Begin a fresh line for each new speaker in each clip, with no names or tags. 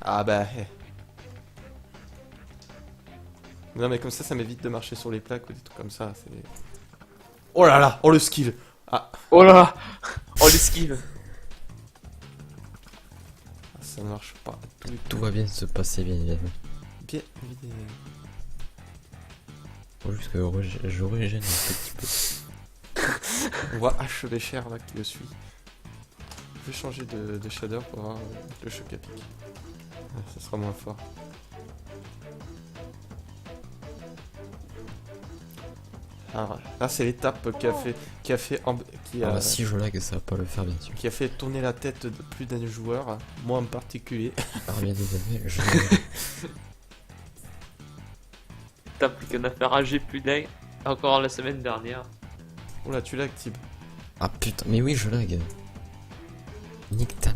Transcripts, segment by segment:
Ah bah... Non mais comme ça m'évite de marcher sur les plaques ou des trucs comme ça, c'est... Oh là là, oh le skill. Ah,
Oh là là. Oh l'esquive.
ça ne marche pas du
Tout
tout.
va bien se passer, bien évidemment.
Bien évidemment.
Faut juste que je régène un petit peu.
On voit HVCR là qui le suit. Je vais changer de shader pour avoir le choc à pic. Ouais, ça sera moins fort. Ah, voilà. Là c'est l'étape
Ah, si je lag, ça va pas le faire, bien sûr.
qui a fait tourner la tête de plus d'un joueur, moi en particulier.
Alors, bien évidemment,
T'as plus qu'on a fait rager plus d'un. Encore la semaine dernière.
Oula, tu l'actives.
Ah putain, mais oui, je lag. Nique ta...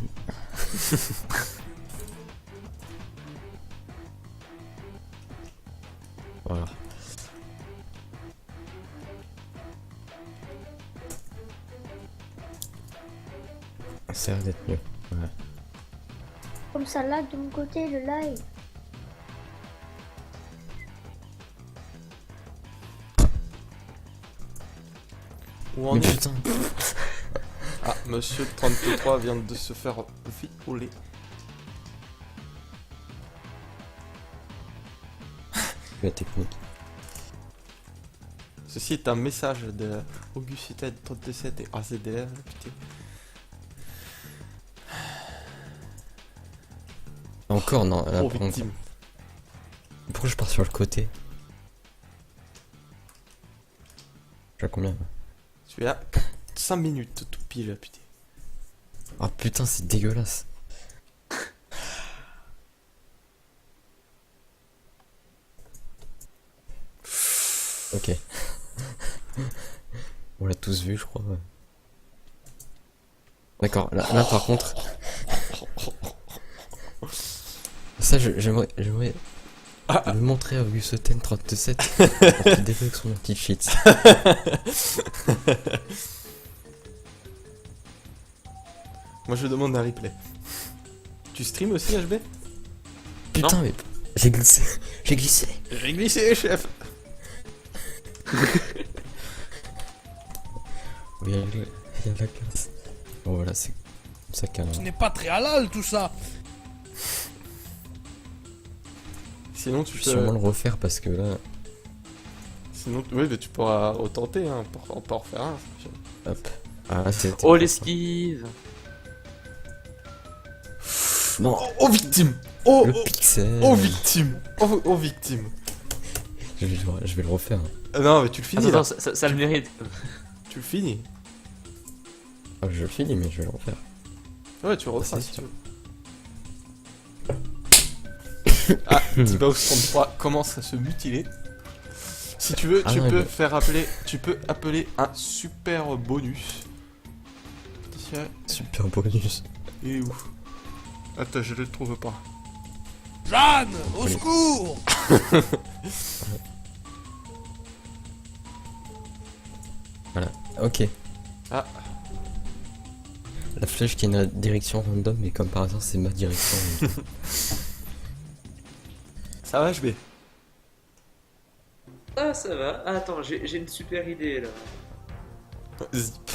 Voilà. Ça a l'air d'être mieux. Ouais.
Comme ça lag de mon côté le live.
Où en
Mais
est...
putain.
Ah, monsieur 33 vient de se faire violer.
La technique.
Ceci est un message de Augustin 37 et AZDR, putain.
Encore, non. Là,
Oh,
par contre,
victime.
pourquoi je pars sur le côté? J'ai combien là?
Tu as 5 minutes tout pile, putain.
Ah putain, c'est dégueulasse. Ok. On l'a tous vu, je crois. Ouais. D'accord, là par contre. Ça, j'aimerais le montrer à Augustin 37 pour qu'il débloque son petit cheat.
Moi je demande un replay. Tu stream aussi HB?
Putain, mais j'ai glissé. J'ai glissé.
J'ai glissé, chef.
Oui, il y a de la classe. Bon, voilà, c'est comme ça qu'un.
Ce n'est pas très halal tout ça.
Sinon tu
Je vais
peux...
sûrement le refaire parce que là.
Sinon, oui, mais tu pourras retenter, hein, on peut en refaire un.
Hop. Ah, là, c'est.
Oh l'esquive.
Non,
Oh, victime. Oh,
le
oh,
pixel.
oh, victime. Oh, victime.
Je vais le refaire.
Non, mais tu le finis,
Attends,
là.
ça le mérite.
Tu le finis.
Ah, je le finis, mais je vais le refaire.
Ouais, tu le referas
c'est
si tu veux. Ah, Tibaos33 commence à se mutiler. Si tu veux,
Ah
tu
non,
peux
mais-
faire appeler... Tu peux appeler un super bonus. Tiens,
Super bonus.
il est où? Attends, je le trouve pas.
Jeanne, au
Oui.
secours.
Voilà, ok.
Ah.
La flèche qui est dans la direction random, mais comme par hasard, c'est ma direction.
Ça va, HB?
Ah ça va. Ah, attends, j'ai une super idée là.
Zip.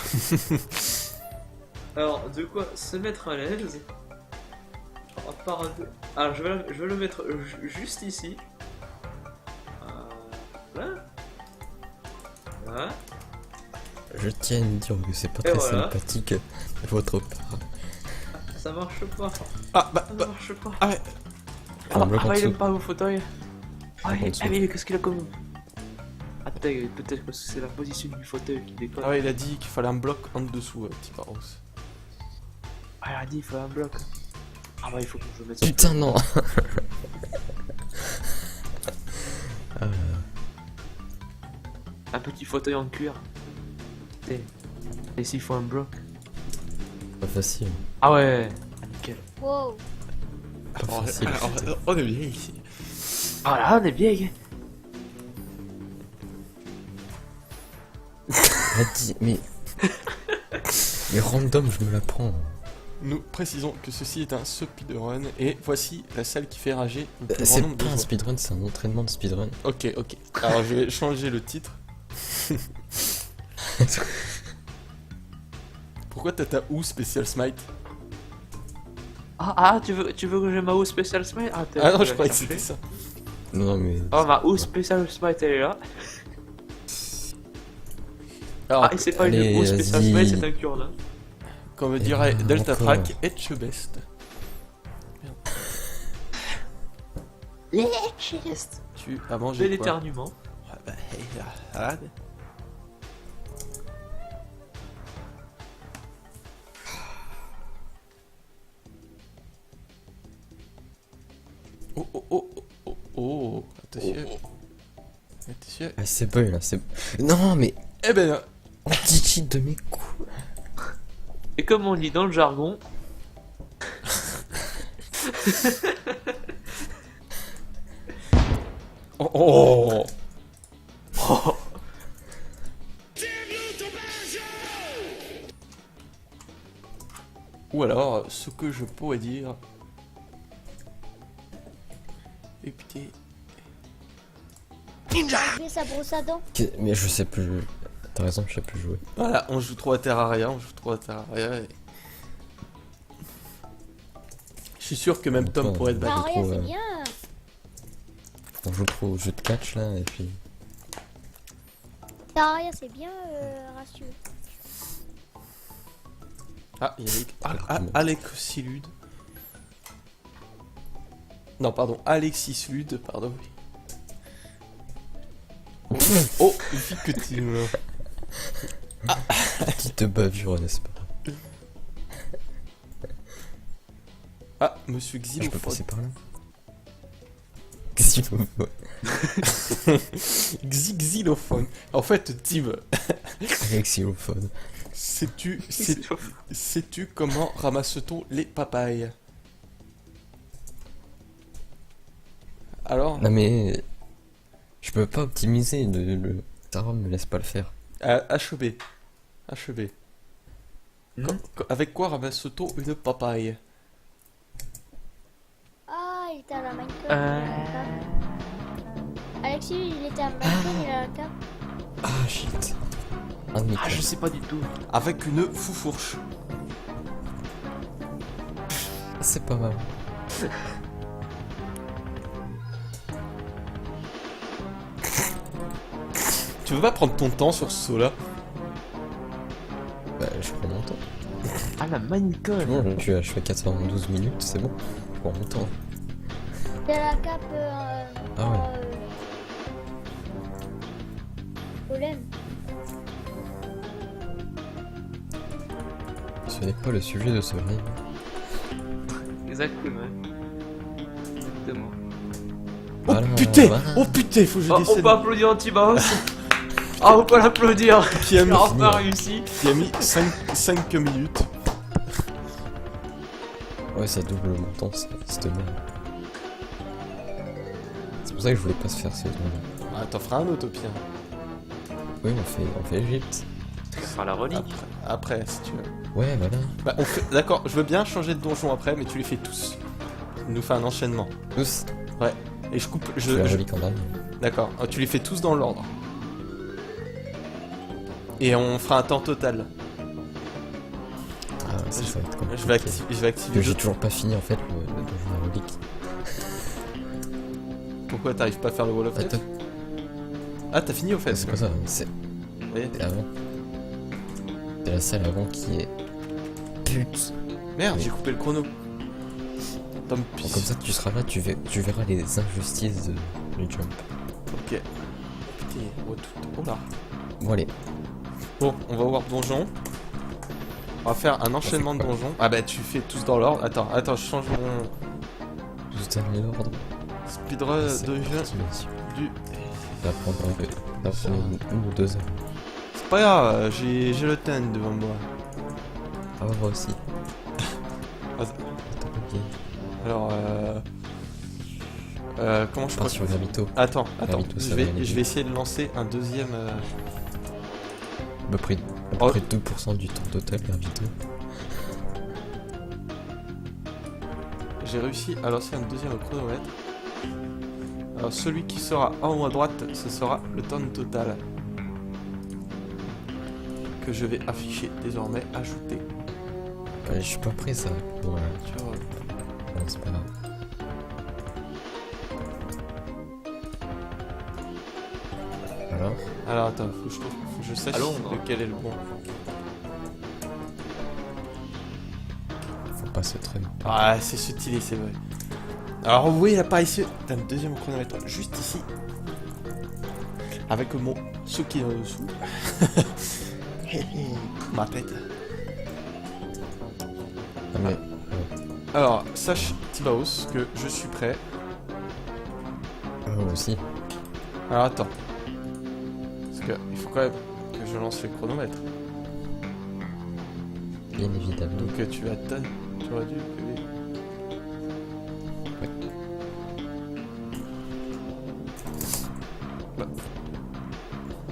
Alors, de quoi se mettre à l'aise. Alors, je vais le mettre juste ici. Voilà. Voilà.
Je tiens à dire que c'est pas
Et
très
voilà.
sympathique de votre part.
Ça marche pas.
Ah,
Ça marche pas.
ah ouais.
Un bloc en
il
dessous.
aime pas vos fauteuils. Ah,
En dessous.
mais qu'est-ce qu'il a comme. Ah, peut-être que c'est la position du fauteuil qui déconne.
Ah ouais, il a dit qu'il fallait un bloc en dessous, Tibaos.
Ah, il a dit il faut un bloc. Ah, bah, il faut que je le mette.
Putain, non.
Un petit fauteuil en cuir. Et s'il faut un bloc.
Pas facile.
Ah, ouais. Ah, nickel.
Wow.
Pas facile.
On est bien ici.
Ah, là, on est bien, gars.
Mais random, je me la prends.
Nous précisons que ceci est un speedrun et voici la salle qui fait rager le plus grand
C'est
nombre de
pas un
joueurs.
speedrun, c'est un entraînement de speedrun.
Ok, ok. Alors je vais changer le titre. Pourquoi t'as ta ou spécial smite?
Tu veux que j'ai ma ou spécial smite?
Ah non, je croyais que c'était ça.
Non, mais.
Oh, ma ou spécial smite, elle est là.
Alors,
Et c'est pas
allez,
une ou spécial
vas-y.
smite, c'est un cure-là.
comme
Et
dirait
ben,
Delta
encore.
Track, etch best. Tu as
J'ai
mangé quoi?
l'éternuement.
Ah bah, hey, arrête. Oh oh oh oh oh oh, attention. Attention.
Ah, c'est bon là, c'est. Non, mais.
Eh ben,
On dit de mes coups.
Et comme on dit dans le jargon,
oh oh. Ou alors, ce que je pourrais dire. Écoutez.
Mais sa brosse à dents.
Mais je sais plus. T'as raison, je sais plus jouer.
Voilà, on joue trop à Terraria, et... Je suis sûr que même Tom pourrait être
Bah,
battu.
Ah, rien,
trop,
c'est bien.
On joue trop au jeu de catch là, et puis.
Taria, c'est bien, Ratio.
Ah, il y a Alexis Lude. Non, pardon, Alexis Lude, pardon. Oh, vu que tu me...
Petite bavure, n'est-ce pas?
Ah, monsieur
Ah, je peux
Xylophone.
passer par là? Xylophone.
Xylophone. En fait, Tim,
Avec xylophone.
sais-tu comment ramasse-t-on les papayes? Alors,
Non mais. Je peux pas optimiser, le serveur me laisse pas le faire.
HB. Avec quoi ramasse-t-on une papaye?
Ah, il était à la Minecraft. il a la carte. Alexis, il était à Minecraft, il a la carte.
Ah shit. Un demi
je sais pas du tout.
Avec une foufourche.
C'est pas mal.
Tu veux pas prendre ton temps sur ce saut-là?
Bah je prends mon temps.
Ah, la manicole.
C'est bon, je fais 92 minutes, c'est bon. Je prends mon temps.
Il a la cape
Ah ouais.
golem.
Ce n'est pas le sujet de ce live.
Exactement. Exactement.
Oh
Voilà,
putain!
voilà.
Oh putain, faut que je
Oh, on
décède.
peut applaudir Antibaos. On peut l'applaudir.
Qui a
Il
mis,
a enfin réussi.
qui a mis 5 minutes.
Ouais, ça double mon temps, c'est merde. C'est pour ça que je voulais pas se faire ce truc.
Ah, t'en feras un autre au pire.
Oui, on fait Egypte.
Ce sera la relique.
Après, si tu veux.
Ouais, voilà.
Bah, on fait... D'accord, je veux bien changer de donjon après, mais tu les fais tous. Il nous fait un enchaînement.
Tous.
Ouais. Et je coupe.
Je fais la relique en dernier.
D'accord, tu les fais tous dans l'ordre. Et on fera un temps total.
Ah, ça va être compliqué.
Je vais
Que
activer.
j'ai toujours pas fini en fait le donjon de relique.
Pourquoi t'arrives pas à faire le wall of death?
Attends,
Ah, t'as fini au fait.
c'est pas ça, c'est
Oui.
avant. C'est la salle avant qui est. Pute.
Merde,
Oui.
j'ai coupé le chrono. Tom
Bon, comme ça tu seras là, tu verras les injustices du jump.
Ok. Putain, oh, tout... oh là.
Bon allez,
Bon, on va voir donjon. On va faire un enchaînement de
quoi
donjons. Ah bah tu fais tous dans l'ordre. Attends, je change mon
tous dernier l'ordre.
speedrun
C'est
de jeu
parti, monsieur.
du...
Ça va prendre une ou 2 heures.
C'est pas grave, j'ai le temps devant moi.
Ah ouais, moi aussi.
Vas-y.
Attends, ok.
Alors comment je
Pas
crois
sur Gravito.
Attends,
Gravito,
je
ça va aller
vais
vite.
essayer de lancer un deuxième...
À peu près
Oh.
2% du temps total Gravito.
j'ai réussi à lancer un deuxième chronomètre. Alors celui qui sera en haut à droite, ce sera le temps total. Que je vais afficher désormais, ajouter.
Je suis pas prêt ça. Bon,
Tu vois.
bon, c'est pas grave.
Alors attends, faut que je sache
À Londres.
lequel est le bon.
Faut pas se tromper.
Ah, c'est subtil, c'est vrai. Alors oui, il apparaît ici. T'as un deuxième chronomètre juste ici. Avec mon Suki en dessous. Ma tête.
Ah, mais
Alors, sache, Tibaos, que je suis prêt.
moi aussi.
Alors attends. Parce que il faut quand même que je lance le chronomètre.
Bien évidemment.
Donc tu attends. Tu aurais dû.
Ouais.
Bah.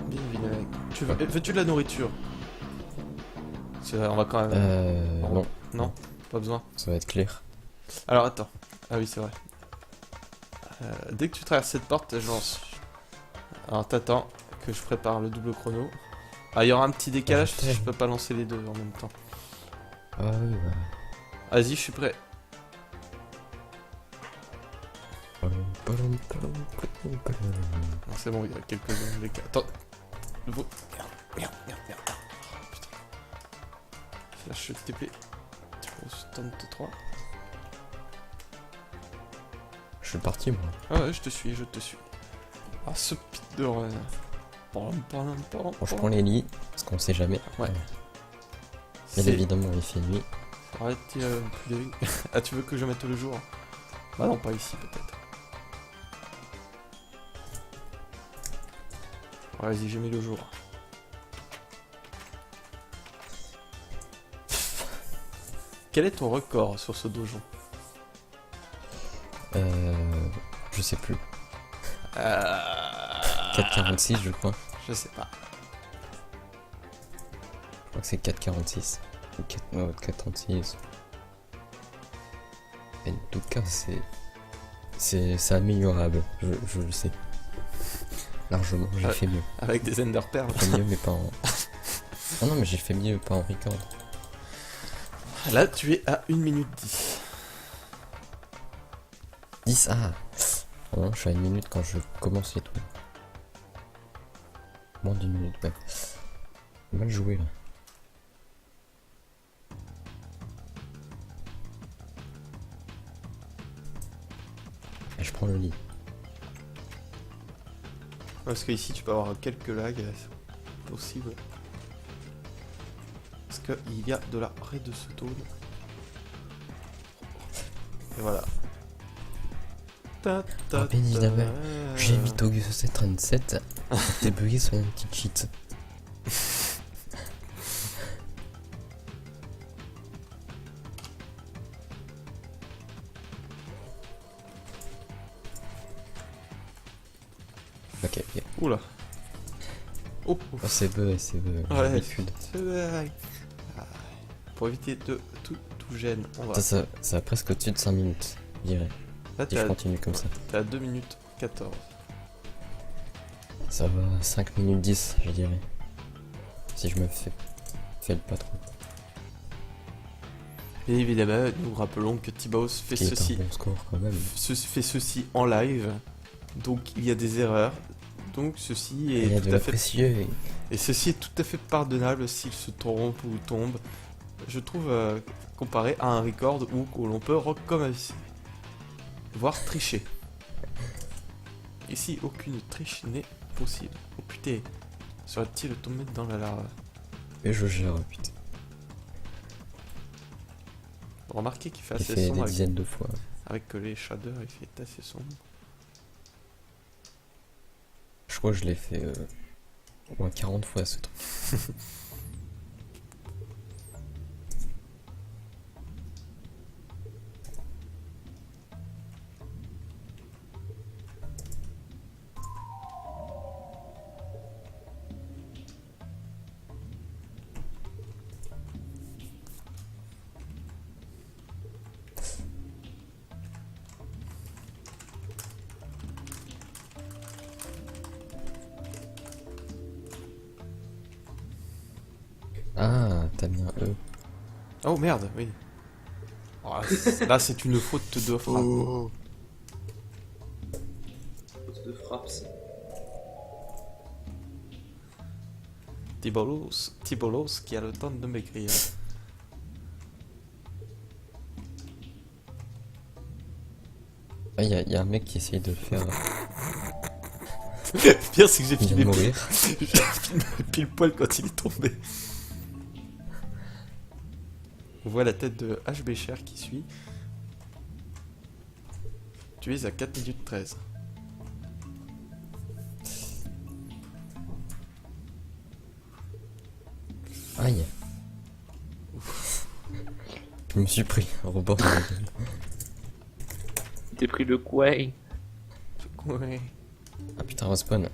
Bien évidemment. Veux-tu de la nourriture? On va quand même.
Non,
Non, pas besoin.
ça va être clair.
Alors attends. Ah oui, c'est vrai. Dès que tu traverses cette porte, je lance. Alors t'attends que je prépare le double chrono. Ah, il y aura un petit décalage si je peux pas lancer les deux en même temps.
Ah oui, bah.
Vas-y, je suis prêt.
Non,
Non, c'est bon, il y a quelques secondes d'écart. Attends. Nouveau. Merde. Oh, putain. Flash TP. Stunt 3.
Je suis parti moi.
Ah ouais, je te suis. Ah, ce pit de run.
Bon, je prends les lits, parce qu'on sait jamais.
Ouais.
Bien
C'est-
évidemment, il fait nuit.
Arrête, plus de vie. Ah, tu veux que je mette le jour? Bah non, pas ici peut-être. Ouais, vas-y, j'ai mis le jour. Quel est ton record sur ce donjon?
Je sais plus.
Euh...
4,46 je crois.
Je sais pas.
Je crois que c'est 4,46. Ou 4,36. En tout cas, c'est améliorable. Je le sais. Largement, j'ai
Ouais.
fait mieux.
Avec des Ender Pearls.
J'ai fait mieux, mais pas en. Ah non, mais j'ai fait mieux, pas en record.
Là, tu es à 1 minute 10.
10, ah non, je suis à 1 minute quand je commence les trucs. Moins d'une minute, ouais. Mal joué là. Et je prends le lit.
Parce que ici, tu peux avoir quelques lags. C'est possible. Parce qu'il y a de la redstone. Et voilà.
Ah, bien évidemment. J'ai mis Togus 737. T'es bugué sur une petite cheat. Ok.
Oula. Oh,
Oh, c'est bug, j'ai
ouais,
l'habitude.
c'est vrai. Ah, pour éviter de tout gêne, on va.
Ça va presque au-dessus de 5 minutes, je dirais.
Là,
Si je continue comme ça.
t'es à 2 minutes 14.
Ça va 5 minutes 10, je dirais. Si je me fais pas trop.
Bien évidemment, nous rappelons que Tibaos fait
Qui est
ceci.
un bon score quand même.
Fait ceci en live. Donc il y a des erreurs. Donc ceci
Il y
est
a
tout
de
à
le
fait.
précieux.
Et ceci est tout à fait pardonnable s'il se trompe ou tombe. Je trouve comparé à un record où l'on peut recommencer. Voire tricher. Ici, aucune triche n'est possible. Oh putain, serait-il tombé dans la lave?
Et je gère, putain.
Remarquez qu'il fait
J'ai
assez
fait
sombre
des
avec,
dizaines de fois.
avec les shaders, il fait assez sombre.
Je crois que je l'ai fait au moins 40 fois ce truc. t'as mis un E.
Oh merde, oui. Oh, là, c'est une faute de frappe.
Faute de frappe, ça.
Tibolos qui a le temps de m'écrire.
Ah, y a un mec qui essaye de faire.
Le pire, c'est que j'ai
Il vient de
filmé
mourir.
j'ai filmé pile poil quand il est tombé. On voit la tête de H. Becher qui suit. Tu es à 4 minutes 13.
Aïe. Je me suis pris un rebord.
T'es pris le coin.
Ouais.
Ah putain, respawn.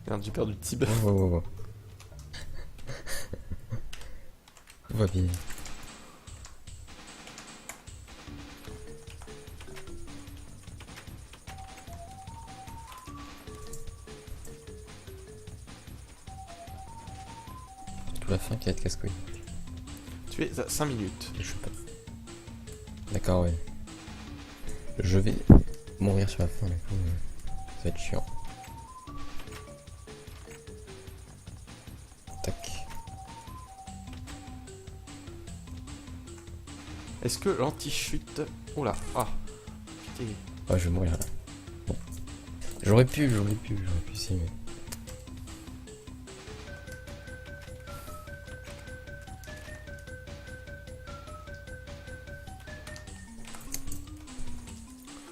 Merde, j'ai perdu le type.
Oh. Tout va bien. Tout la fin qui va être casse-couille.
Tu es à 5 minutes.
Je sais pas. D'accord, ouais. Je vais mourir sur la fin, du coup. Ça va être chiant. Tac.
Est-ce que l'anti-chute... Oula, ah. Putain.
Ah, je vais mourir là. Bon. J'aurais pu si, mais...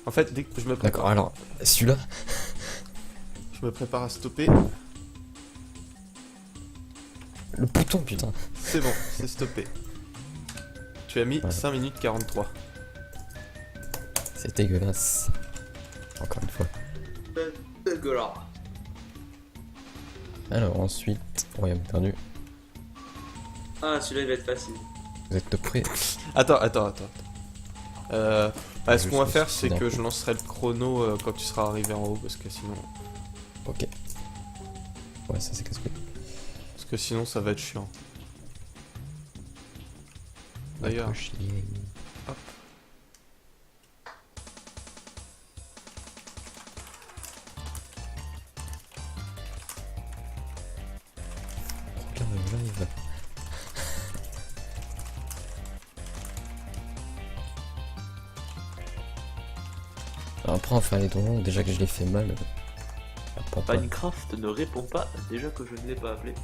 En fait, dès que je me
D'accord,
prépare,
alors, celui-là...
je me prépare à stopper.
Le bouton, putain.
C'est bon, c'est stoppé. Tu as mis
Voilà.
5 minutes 43.
C'est dégueulasse. Encore une fois.
Dégueulasse.
Alors, ensuite... Royaume perdu.
Ah, celui-là il va être facile.
Vous êtes prêts?
Attends. Ce qu'on va
Je
faire,
suis
c'est que
d'un
je
coup.
lancerai le chrono quand tu seras arrivé en haut, parce que sinon,
Ok. Ouais, ça c'est casse-couille.
ça va être chiant. D'ailleurs,
Trop chier.
hop.
Regarde le live. Alors après, on va faire les donjons. Déjà que je les fais mal. Apprends pas.
Minecraft ne répond pas, déjà que je ne l'ai pas appelé.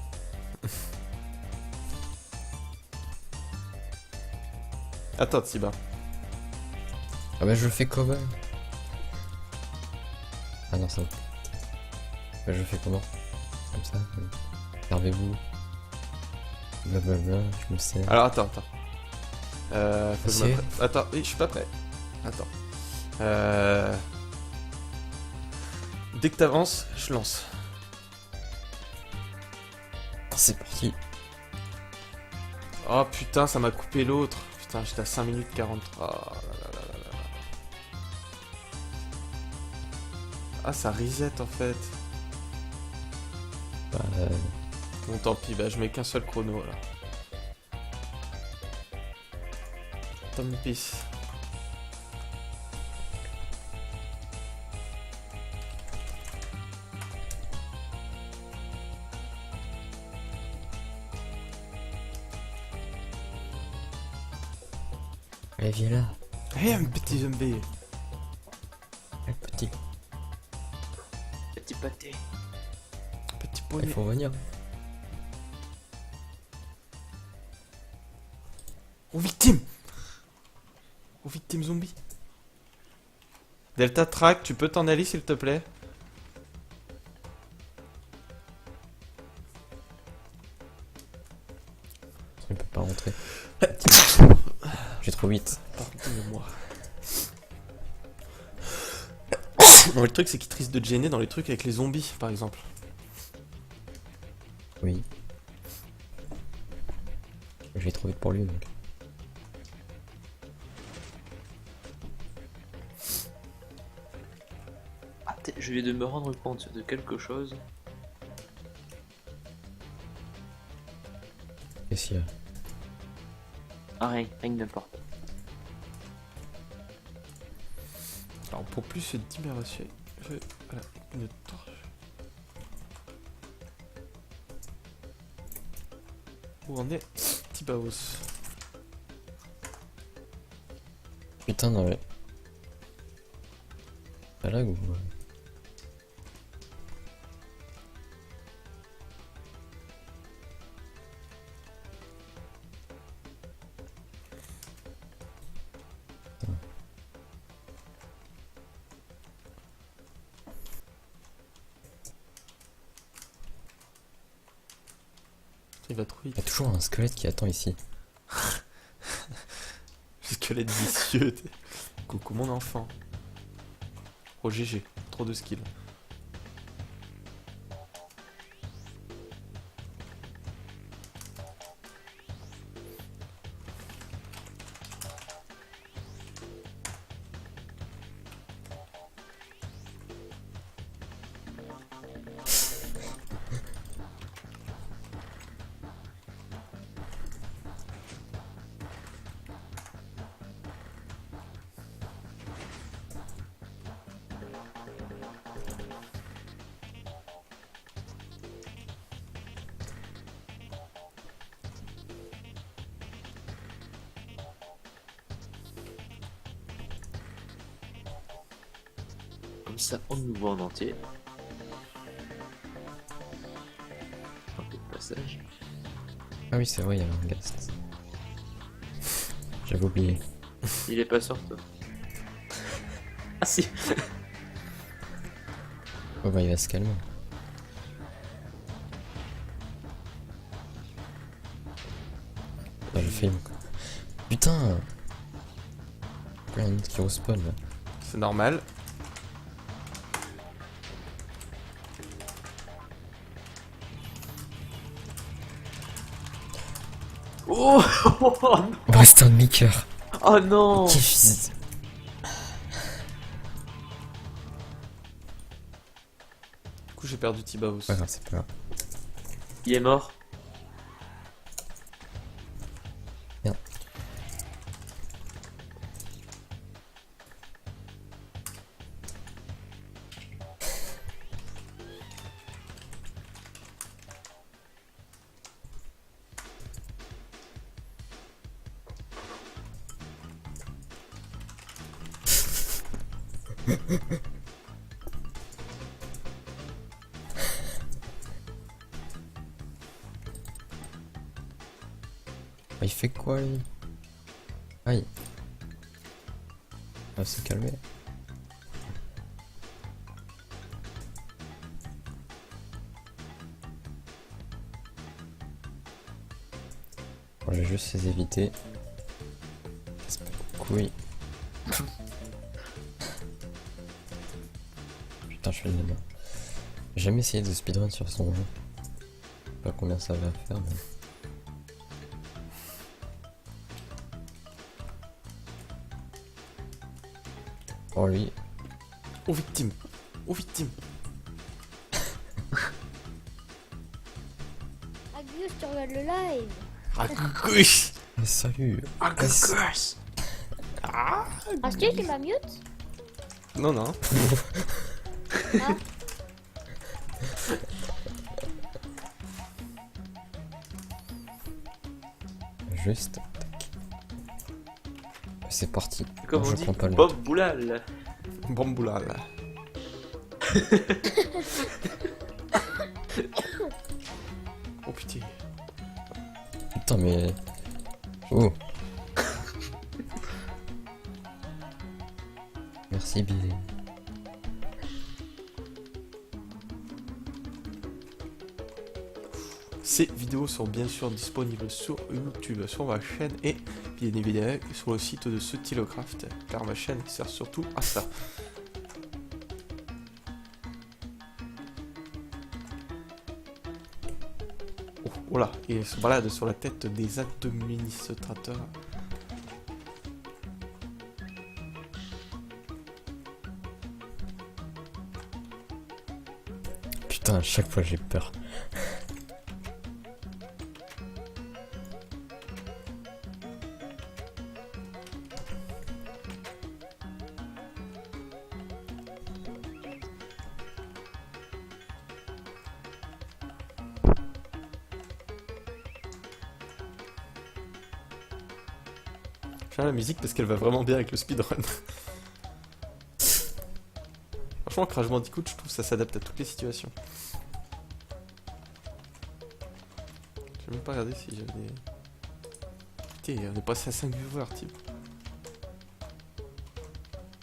Attends, Tsiba.
Ah bah je le fais quand même. Ah non, ça va. Bah je le fais comment? Comme ça. Oui. Servez-vous. Blablabla, je me sers.
Alors, attends. Faut que je me
Assez.
Attends, oui, je suis pas prêt. Attends. Dès que t'avances, je lance.
C'est parti.
Oh putain, ça m'a coupé l'autre. Putain, j'étais à 5 minutes 43. Oh, là. Ah, ça reset en fait.
Bah,
Bon, tant pis, bah je mets qu'un seul chrono là. Tant pis.
allez, viens là.
Hé, un petit zombie.
Le petit.
Petit pâté.
Petit
Il
poney.
faut venir.
Oh, victime. Oh, victime zombie. Delta Track, tu peux t'en aller s'il te plaît?
Il peut pas rentrer. J'ai trop vite.
Pardonnez-moi. Bon, le truc c'est qu'il te risque de te gêner dans les trucs avec les zombies par exemple.
Oui. J'ai trop vite pour lui donc.
Je viens de me rendre compte de quelque chose.
Qu'est-ce qu'il y a?
Ah, rien que n'importe.
Alors pour plus se diversifier, je voilà, une torche. Où en est Tibaos?
Putain, non mais... Pas là ou...
Il va trop
Il y
vite.
a toujours un squelette qui attend ici.
Squelette vicieux. Coucou mon enfant. Oh GG, trop de skill.
Comme ça, on nous voit en entier. Ok, passage.
Ah oui, c'est vrai, il y a un gast. J'avais oublié.
Il est pas sur toi. Ah si.
Oh bah il va se calmer. Ah, je fais quoi. Putain. Il y a un autre qui respawn là.
C'est normal.
Oh, oh non.
Oh c'était un demi-cœur.
Oh non.
Quel fils.
Du coup j'ai perdu Tibaos.
Pas grave, c'est pas grave.
Il est mort.
Merde. Il fait quoi lui? Aïe. Il va se calmer. Bon, je vais juste les éviter. Casse pas les couilles. Putain, je fais le débat. J'ai jamais essayé de speedrun sur son jeu. Je sais pas combien ça va faire, mais... Oh lui.
Oh victime. Oh victime.
Agus, tu regardes le live.
Ah coucouche.
Mais salut.
Ah coucouche.
Ah, c'est tu m'as mute?
Non non.
Ah.
Juste. Tac. C'est parti.
Comme
Non,
on
je
dit,
prends pas le
Bob Boulal.
Bamboula là. Oh putain.
Putain, mais. Oh. Merci, Billy.
Ces vidéos sont bien sûr disponibles sur YouTube, sur ma chaîne et bien évidemment sur le site de Stylocraft, car ma chaîne sert surtout à ça. Oh, voilà, et il se balade sur la tête des administrateurs.
chaque fois j'ai peur.
J'aime la musique parce qu'elle va vraiment bien avec le speedrun. Franchement, Crash Bandicoot, je trouve que ça s'adapte à toutes les situations. J'ai même pas regardé si j'avais... Putain, on est passé à 5 viewers, type.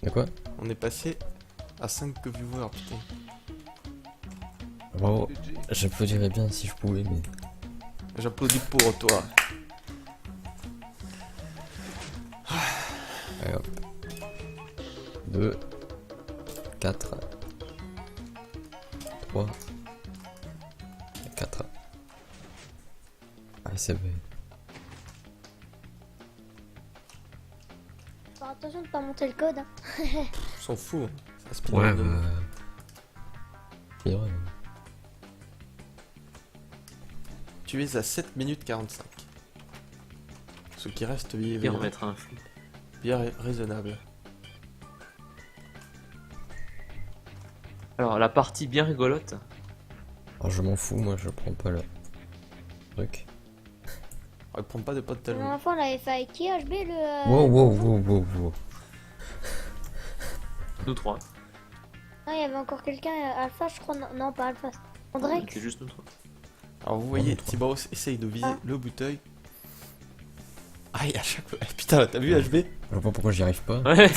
De quoi?
On est passé à 5 viewers, putain.
Bravo. J'applaudirais bien si je pouvais, mais...
J'applaudis pour toi.
Allez hop. 2, 4, 3, 4. Ah, c'est vrai.
Faut attention de pas monter le code. Hein.
On s'en fout. Ça speedrun.
Ouais, c'est vrai.
Tu es à 7 minutes 45. Ce qui reste
Et on mettra un flip.
bien raisonnable.
Alors, la partie bien rigolote.
Alors je m'en fous, moi je prends pas le truc.
On ne prend pas de potes
La
talons.
dernière fois, on l'avait fait avec qui, HB le.
Wow, wow, wow, wow, wow.
Nous trois.
Ah, il y avait encore quelqu'un, Alpha, je crois. Non, pas Alpha. André.
C'est juste nous trois.
Alors vous voyez,
Trois.
Thibaut essaye de viser
Ah.
le bouteille. Aïe, à chaque fois. Eh, putain, là, t'as vu HB?
Je vois pas pourquoi j'y arrive pas.
Ouais,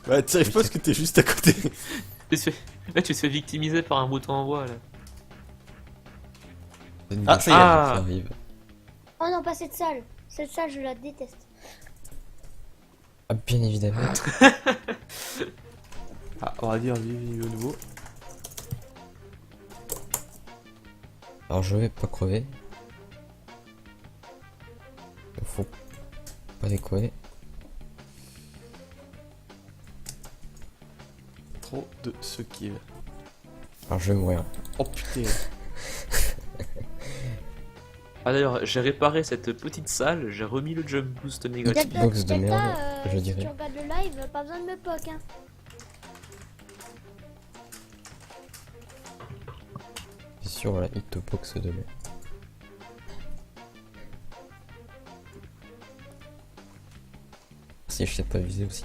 Ouais, t'y arrives pas parce que t'es juste à côté.
là, tu te fais victimiser par un bouton en bois, là.
Ah, ça y est.
Ah.
Ça arrive.
Oh non, pas cette salle. Cette salle, je la déteste.
Ah, bien évidemment.
Ah, on va dire bienvenue au nouveau.
Alors je vais pas crever. Faut pas déconner.
Trop de ce kill.
Alors je vais mourir.
Oh putain.
Ah d'ailleurs, j'ai réparé cette petite salle, j'ai remis le jump boost négatif.
Delta,
Box de
Delta,
merde, je
si
dirais.
tu regardes le live, pas besoin de me poke. Hein.
C'est sûr, la hitbox de merde. Si je sais pas viser aussi.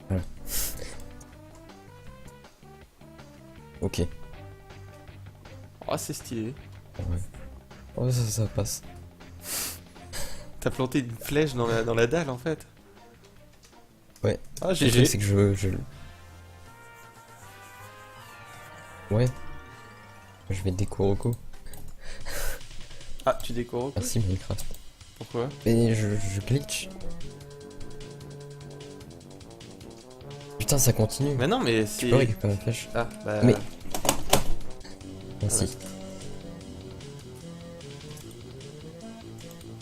Voilà. Ok.
Oh, c'est stylé.
Ouais. Oh, ça passe.
T'as planté une flèche dans la dalle en fait.
Ouais.
Ah,
Le truc,
GG.
c'est que je... Ouais. Je vais déco-roco.
Ah, tu décores.
Merci Minecraft.
Pourquoi?
Mais je glitch. Putain, ça continue.
Mais non, mais
Tu
c'est.
peux récupérer la flèche.
Ah, bah.
Mais- Merci.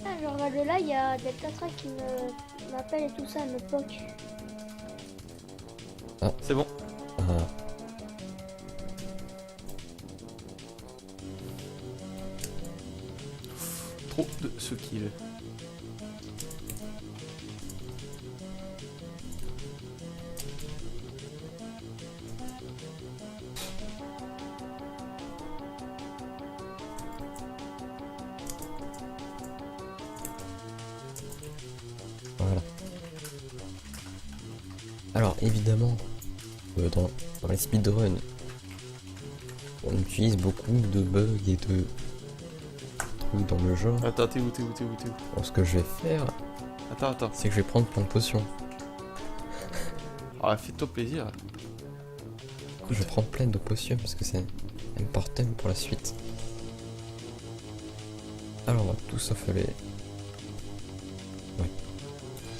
Ah, je regarde le live, il y a Delta Track qui m'appelle et tout ça, elle me poke.
C'est bon.
Ah.
Trop de ce kill.
Voilà. Alors évidemment, dans les speedruns, on utilise beaucoup de bugs et de trucs dans le genre.
Attends, t'es où?
Alors, ce que je vais faire,
Attends.
c'est que je vais prendre plein de potions.
Ah, fais-toi plaisir.
Je vais prendre plein de potions parce que c'est important pour la suite. Alors on va tout sauf les... Ouais.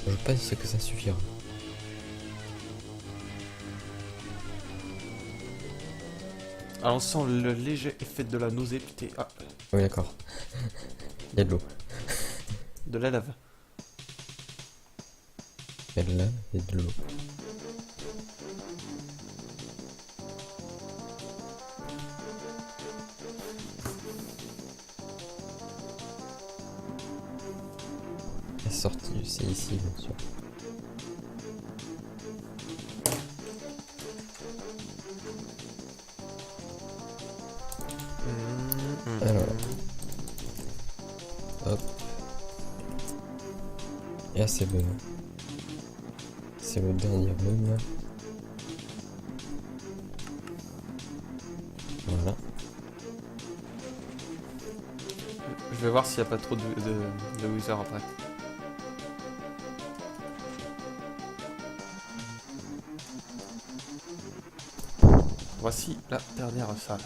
Je veux pas dire que ça suffira.
Alors, on sent le léger effet de la nausée, putain. Ah,
Oui d'accord. Il y a de l'eau.
de la lave.
Il y a de l'eau et de l'eau. sortie, c'est ici, bien sûr. Alors. Hop. Et là, c'est le dernier room. Là. Voilà.
Je vais voir s'il n'y a pas trop de Wither après. Voici la dernière salle.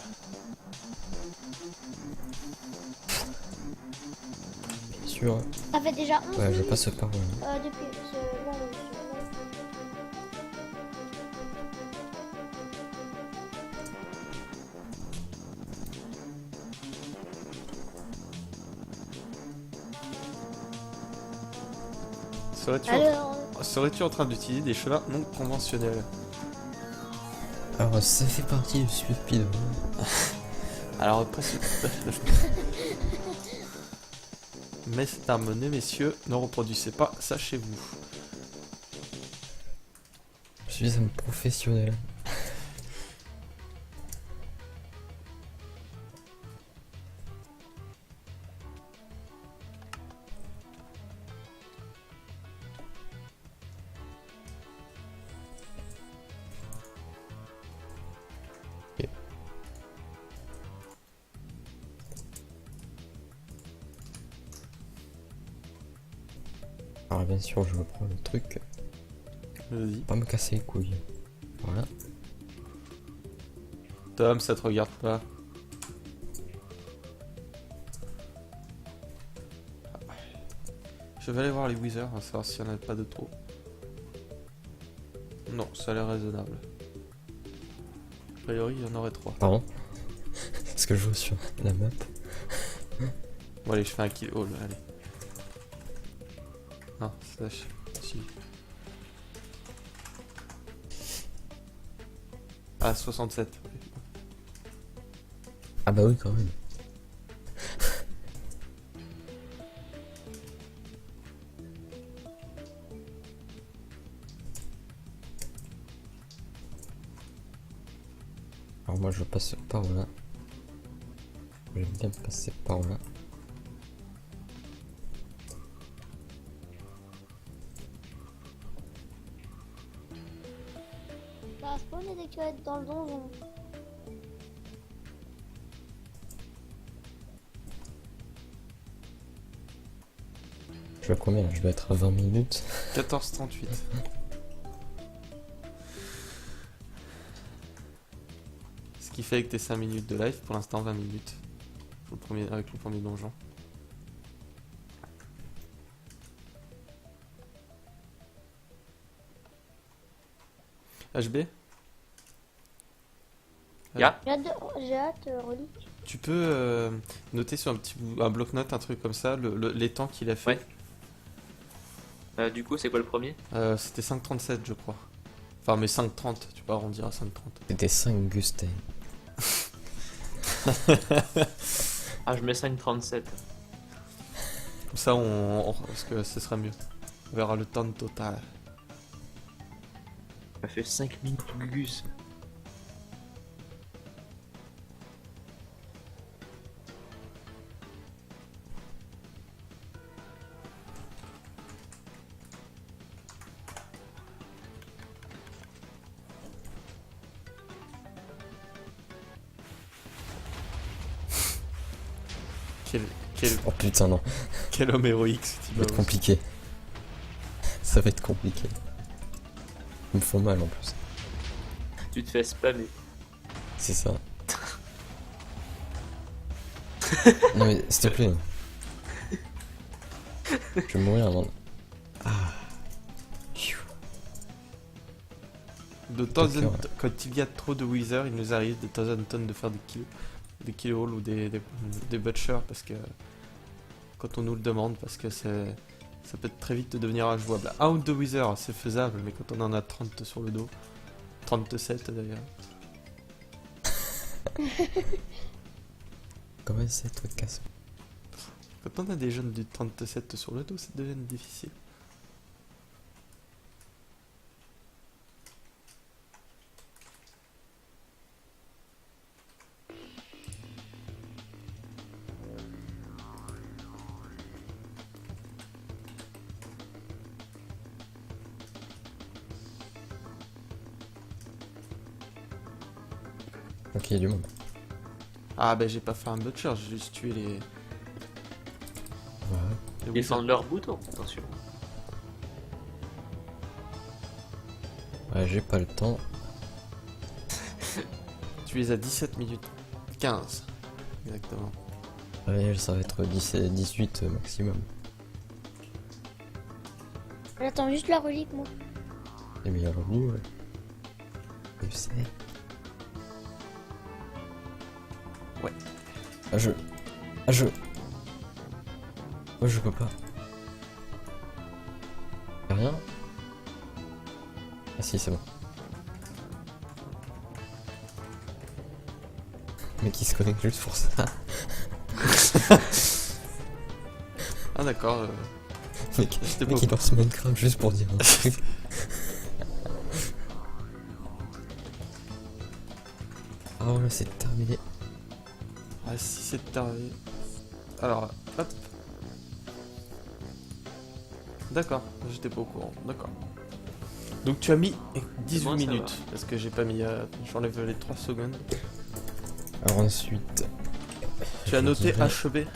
Bien sûr.
Ça fait déjà 11
Ouais, je
minutes
passe par là.
depuis ce... là, Alors,
Serais-tu en train d'utiliser des chemins non conventionnels?
Alors, ça fait partie du speed.
Alors après Mesdames et messieurs, ne reproduisez pas ça chez vous.
Je suis un professionnel. Alors bien sûr, je reprends le truc.
Vas-y.
Pas me casser les couilles. Voilà.
Tom, ça te regarde pas. Je vais aller voir les Wither, à savoir s'il n'y en a pas de trop. Non, ça a l'air raisonnable. A priori, il y en aurait 3.
Pardon. Parce que je joue sur la map.
Bon allez, je fais un kill. Oh là, allez. Non, slash. Si. Ah, 67.
Ah bah oui, quand même. Alors moi je passe par là. J'aime bien passer par là.
ça va spawner dès que tu vas être dans le donjon.
Je vais à combien là? Je vais être à 20 minutes.
14,38. Ce qui fait avec tes 5 minutes de live, pour l'instant 20 minutes. Avec le premier donjon. HB
Ya.
J'ai hâte, Rolly.
Tu peux noter sur un bloc-notes, un truc comme ça, les temps qu'il a fait.
Ouais. Du coup, c'est quoi le premier?
C'était 5,37 je crois. Enfin mais 5,30, tu peux arrondir à 5,30.
C'était 5 Gustin.
Ah, je mets 5,37.
Comme ça parce que ce sera mieux. On verra le temps total.
Ça fait 5 minutes Gus.
Quel
Oh putain non,
quel homme héroïque ce
ça
type.
va être compliqué. Ça va être compliqué. Ils me font mal en plus.
Tu te fais spammer.
C'est ça. Non mais s'il te plaît. Je vais mourir avant. Ah. Pfiou.
De temps
Ok, ouais.
quand il y a trop de Wither, il nous arrive de temps en temps de faire des kill hauls ou des butchers parce que quand on nous le demande, parce que ça peut être très vite devenir injouable. Un ou deux Wither c'est faisable, mais quand on en a 30 sur le dos, 37 d'ailleurs.
Comment c'est toi casse?
Quand on a des jeunes du 37 sur le dos, ça devient difficile.
Ok, il y a du monde.
Ah bah j'ai pas fait un butcher, j'ai juste tué les...
Ouais.
les
Défendre leur bouton, attention.
Ouais, j'ai pas le temps.
Tu les as 17 minutes. 15. Exactement.
Ouais, ça va être 17, 18 maximum.
J'attends juste la relique, moi.
Les meilleurs revenus, ouais. Je sais.
Ouais.
Ah, je. Ah, je. Moi, je peux pas. Y'a rien. Ah, si, c'est bon. Mais qui se connecte juste pour ça.
Ah d'accord.
Mec,
J'étais
mec
pas
il lance Minecraft juste pour dire un truc. Oh là, c'est terminé.
Ah si c'est terminé. Alors, hop. D'accord, j'étais pas au courant, d'accord. Donc tu as mis 18
Moi, ça
minutes, parce que j'ai pas mis... J'enlève les 3 secondes.
Alors ensuite...
Tu as
je
noté
dirais-
HB.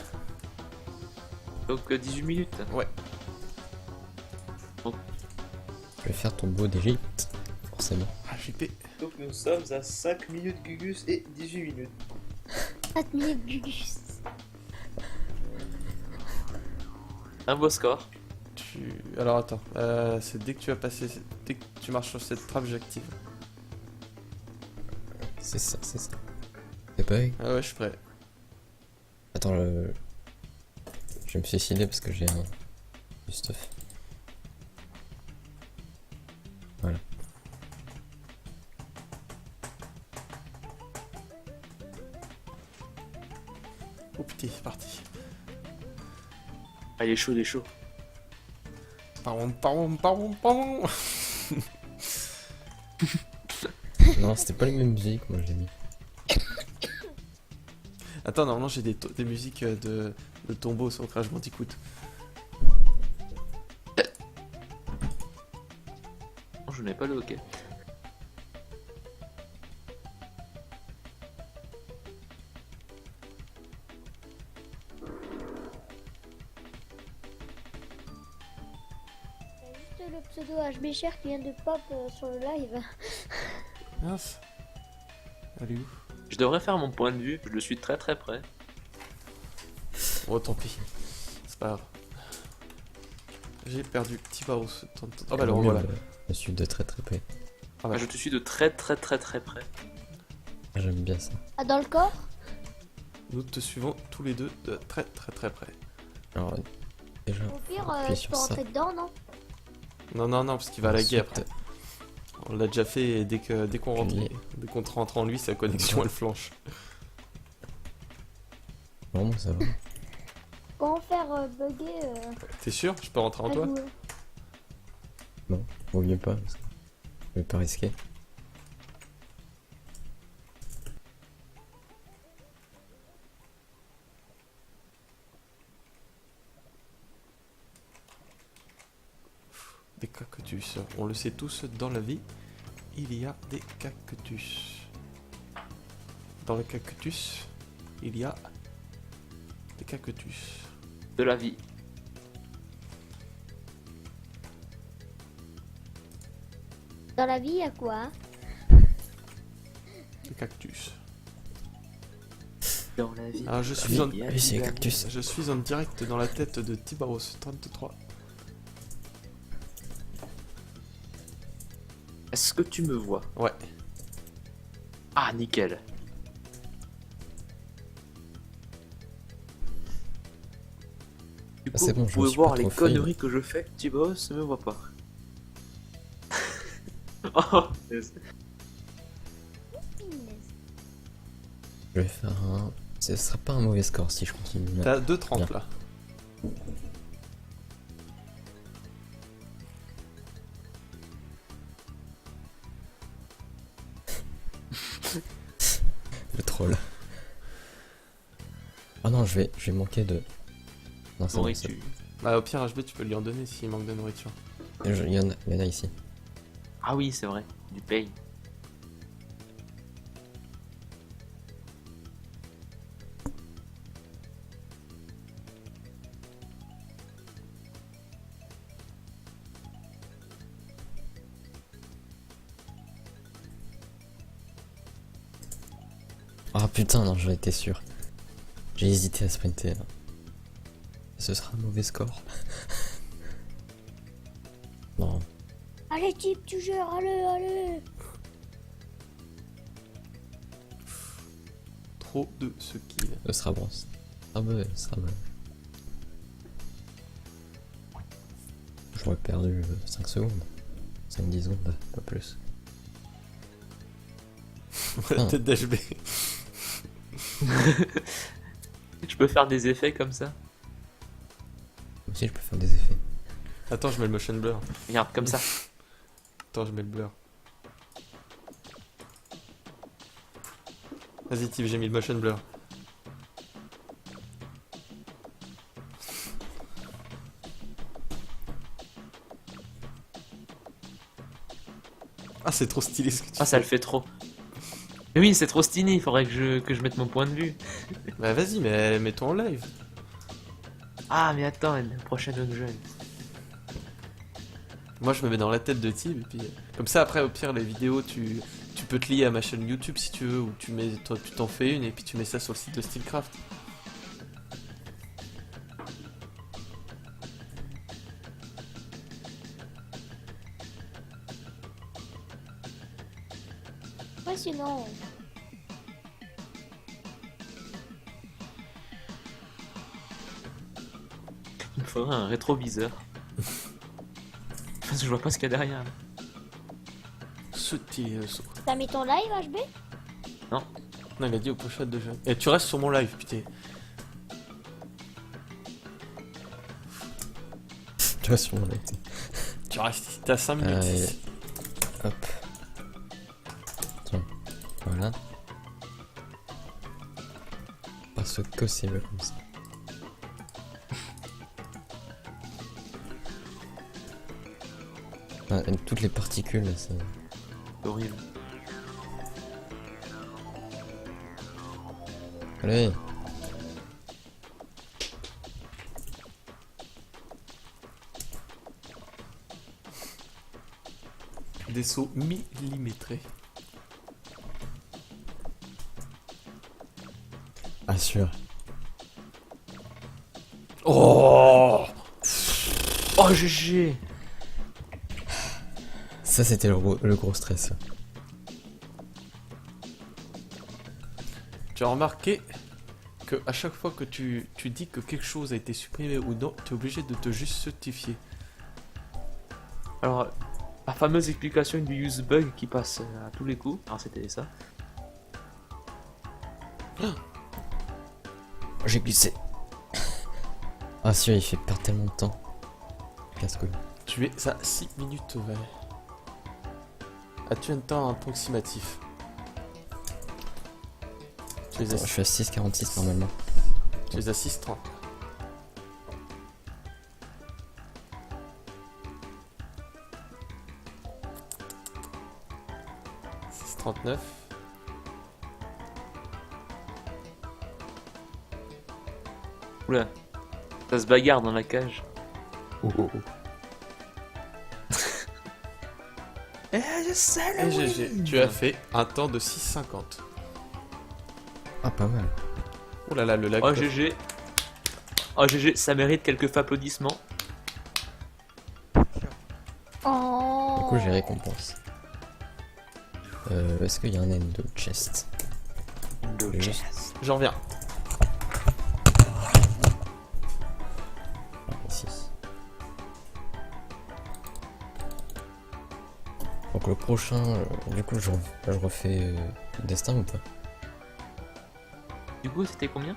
Donc 18 minutes.
Ouais.
Je vais faire ton beau d'Égypte. Forcément.
HJP.
Donc nous sommes à 5 minutes Gugus et 18 minutes.
4 minutes Gugus.
Un beau score.
Alors attends, c'est dès que tu vas passer... Dès que tu marches sur cette trappe, j'active.
C'est ça, c'est ça. C'est pas...
Ah ouais, je suis prêt.
Attends, je vais me suicider parce que j'ai un... du stuff. Voilà.
Oh putain, c'est parti.
Ah, il est chaud, il est chaud.
Pam, pam, pam, pam.
Non, c'était pas les mêmes musiques, moi j'ai mis.
Attends, normalement j'ai des musiques de tombeau sur Crash Bandicoot.
Oh, je n'ai pas le hockey.
Juste le pseudo HB Cher qui vient de pop sur le live.
Mince. Elle est où?
Je devrais faire mon point de vue, je le suis très très près.
Oh tant pis. C'est pas grave. J'ai perdu petit barreau. Oh bah alors voilà.
Je suis de très très près.
Ah bah,
Je te suis de très très très très près.
Ah, j'aime bien ça.
Ah, dans le corps?
nous te suivons tous les deux de très très très près.
Alors, déjà...
Au pire,
appuyer
tu
sur
peux
ça.
rentrer dedans, non?
Non, non, non, parce qu'il va laguer
Ensuite,
après. On l'a déjà fait et dès qu'on rentre,
Puis-
dès qu'on rentre en lui, sa connexion elle flanche.
Vraiment, ça va.
Comment faire bugger
T'es sûr? Je peux rentrer en
un
toi?
joueur?
Vaut mieux pas, parce que je vais pas risquer.
Des cactus. On le sait tous, dans la vie, il y a des cactus. Dans le cactus, il y a des cactus.
De la vie.
Dans la vie, il y a quoi?
Des cactus.
Dans la vie.
Alors je suis en...
Oui, c'est les cactus.
Je suis en direct dans la tête de Tibaros33.
Est-ce que tu me vois?
Ouais.
Ah, nickel. Du coup,
c'est bon,
vous
je me
pouvez
suis
voir
pas
les
trop fail.
conneries que je fais. Thibaut ne me voit pas. Oh, yes.
Je vais faire un... Ce sera pas un mauvais score si je continue.
T'as 2,30
Bien.
là.
Le troll. Ah non, je vais manquer de... Non, c'est bon, c'est
Nourriture.
Bah, au pire, HB, tu peux lui en donner s'il manque de nourriture.
bon. Il y en a ici.
Ah oui, c'est vrai. Du paye.
Ah putain, non, j'en étais sûr. J'ai hésité à sprinter là. Ce sera un mauvais score. Non.
Allez, type, tu gères, allez.
Trop de ce kill.
Ce sera bon. Ah ouais, ce sera bon. J'aurais perdu 5 secondes. 5-10 secondes, pas plus.
La
Ah.
tête d'HB.
Je peux faire des effets comme ça.
Moi aussi, je peux faire des effets.
Attends, je mets le motion blur.
Regarde, comme ça.
Attends, je mets le blur. Vas-y, Steve, j'ai mis le motion blur. Ah, c'est trop stylé ce que tu
Ah, ça
fais.
le fait trop. Mais oui, c'est trop stylé, il faudrait que je mette mon point de vue.
Bah, vas-y, mais mets-toi en live.
Ah, mais attends, la prochaine auction.
Moi, je me mets dans la tête de Tib, et puis comme ça, après, au pire, les vidéos, tu peux te lier à ma chaîne YouTube si tu veux, ou tu t'en fais une, et puis tu mets ça sur le site de Steelcraft.
Ouais, sinon.
Il me faudrait un rétroviseur. Parce que je vois pas ce qu'il y a derrière. Là.
Ce petit saut.
T'as mis ton live, HB?
Non, il a dit au pochette de jeu. Et tu restes sur mon live, putain.
Tu vois, sur mon live.
Tu restes ici, t'as 5 minutes. ici.
Hop. Tiens. Voilà. Parce que c'est mieux comme ça. Ah, et toutes les particules, là, c'est...
C'est horrible.
Allez.
Des sauts millimétrés.
Ah, sûr.
Oh,
Oh, GG.
Ça, c'était le gros stress.
tu as remarqué que à chaque fois que tu dis que quelque chose a été supprimé ou non, tu es obligé de te juste certifier.
Alors, la fameuse explication du use bug qui passe à tous les coups. Alors, c'était ça.
J'ai glissé. Ah, sûr, il fait perdre tellement de temps. Casse-couille.
Tu es à 6 minutes, ouais. As-tu un temps approximatif? Tu es à
Je suis à 6,46 normalement.
Tu es à 6,30. « 6,39. »
Oula. Ça se bagarre dans la cage.
Oh, oh, oh.
Eh, je sais
Et GG, tu as fait un temps de 6,50.
Ah, pas mal.
Oh là là, le lag.
Oh, GG. Oh, GG, ça mérite quelques applaudissements.
Oh.
Du coup, j'ai récompense. Est-ce qu'il y a un end de chest? Juste.
J'en reviens.
Ici. Donc le prochain, du coup, je refais destin ou pas?
Du coup, c'était combien?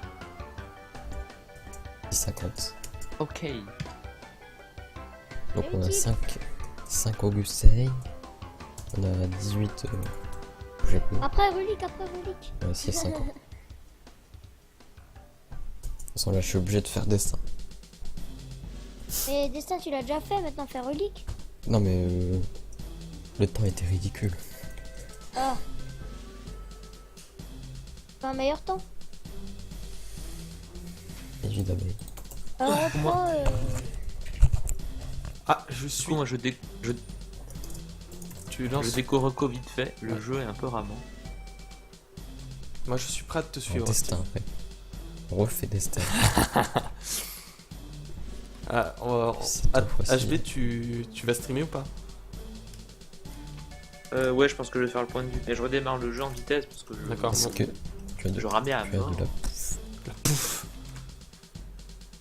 10,50.
Ok.
Donc on a
Équipe.
5 Augustin. On a 18 Jetman.
Après relique, après relique.
Ouais, c'est 5 ans. De toute façon là je suis obligé de faire destin.
Et destin, tu l'as déjà fait, maintenant faire relique.
Non mais le temps était ridicule.
Ah. Pas un meilleur temps.
Évidemment.
Alors, on
moi-
prend,
Ah, je
Du
suis.
coup, moi je
Tu lances.
découvre encore vite fait. Le
Ouais.
jeu est un peu ramant.
Moi, je suis prêt à te suivre.
Destin après. On refait destin.
Ah,
Cette fois-ci.
HB, tu vas streamer ou pas?
Ouais, je pense que je vais faire le point de vue. Et je redémarre le jeu en vitesse parce que
D'accord.
Est-ce
bon.
que tu as de,
je ramais à
tu as
mort.
de la pouffe?
La pouffe.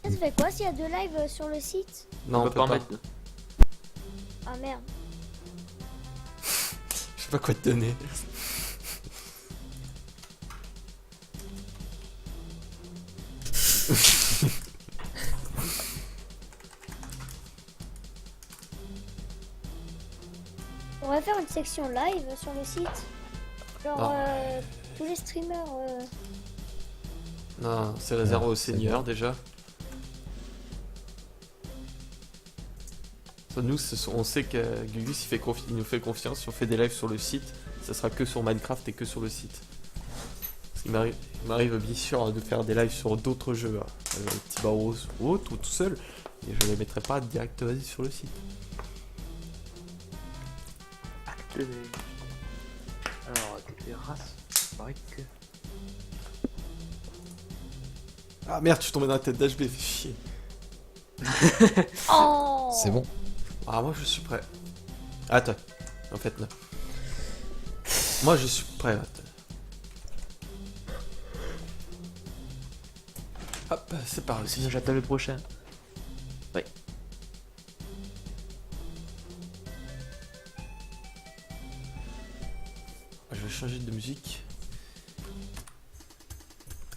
ça fait quoi s'il y a deux lives sur le site?
Non,
On peut pas en mettre deux.
Ah merde.
Je sais pas quoi te donner.
On va faire une section live sur le site. Genre,
Non.
tous les streamers.
Non, c'est réservé
Non,
aux
c'est
seigneurs
bon.
déjà. Nous, on sait que Gugus il nous fait confiance. Si on fait des lives sur le site, ça sera que sur Minecraft et que sur le site. Parce qu'il m'arrive bien sûr de faire des lives sur d'autres jeux, hein, Petit Barreau ou autre, ou tout seul, et je les mettrai pas directement sur le site.
Alors, des races. Briques.
Ah merde, je suis tombé dans la tête d'HB, fait chier.
Oh.
C'est bon.
Ah, moi je suis prêt. Attends, en fait, non. Moi je suis prêt. Attends. Hop, c'est parti.
Sinon, j'appelle le prochain.
Je vais changer de musique.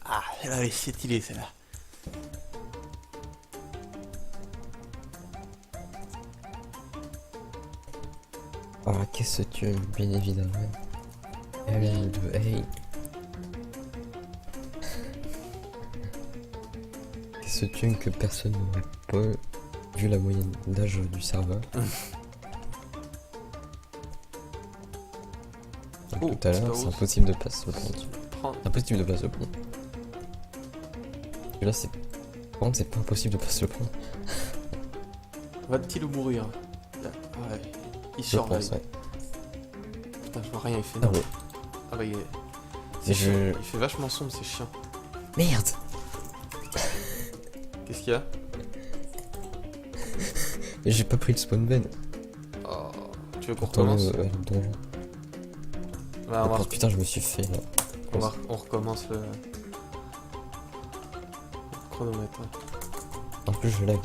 Ah, celle-là, elle est stylée, celle-là.
Alors qu'est-ce que tu aimes, bien évidemment. Elle de hey. Qu'est-ce que tu aimes que personne n'aurait pas vu la moyenne d'âge du serveur. Donc,
Oh,
tout à l'heure,
Star
c'est
Wars.
impossible de passer au pont.
Prends.
Impossible de passer au pont. Et là, c'est. Par contre, c'est pas impossible de passer au pont.
Va-t-il mourir? Là, ouais. Il
Je
surveille.
pense, ouais.
Putain, je vois rien, il fait
Ah
noir.
ouais.
Ah bah,
Et
c'est
je-
chiant. Il fait vachement sombre, c'est chiant.
Merde!
Qu'est-ce qu'il y a?
Et j'ai pas pris le spawn ben.
Oh, tu veux qu'on
Pourtant,
recommence?
le donjon.
Bah,
Oh, putain, je me suis fait là.
on recommence le chronomètre. Hein.
En plus, je lag.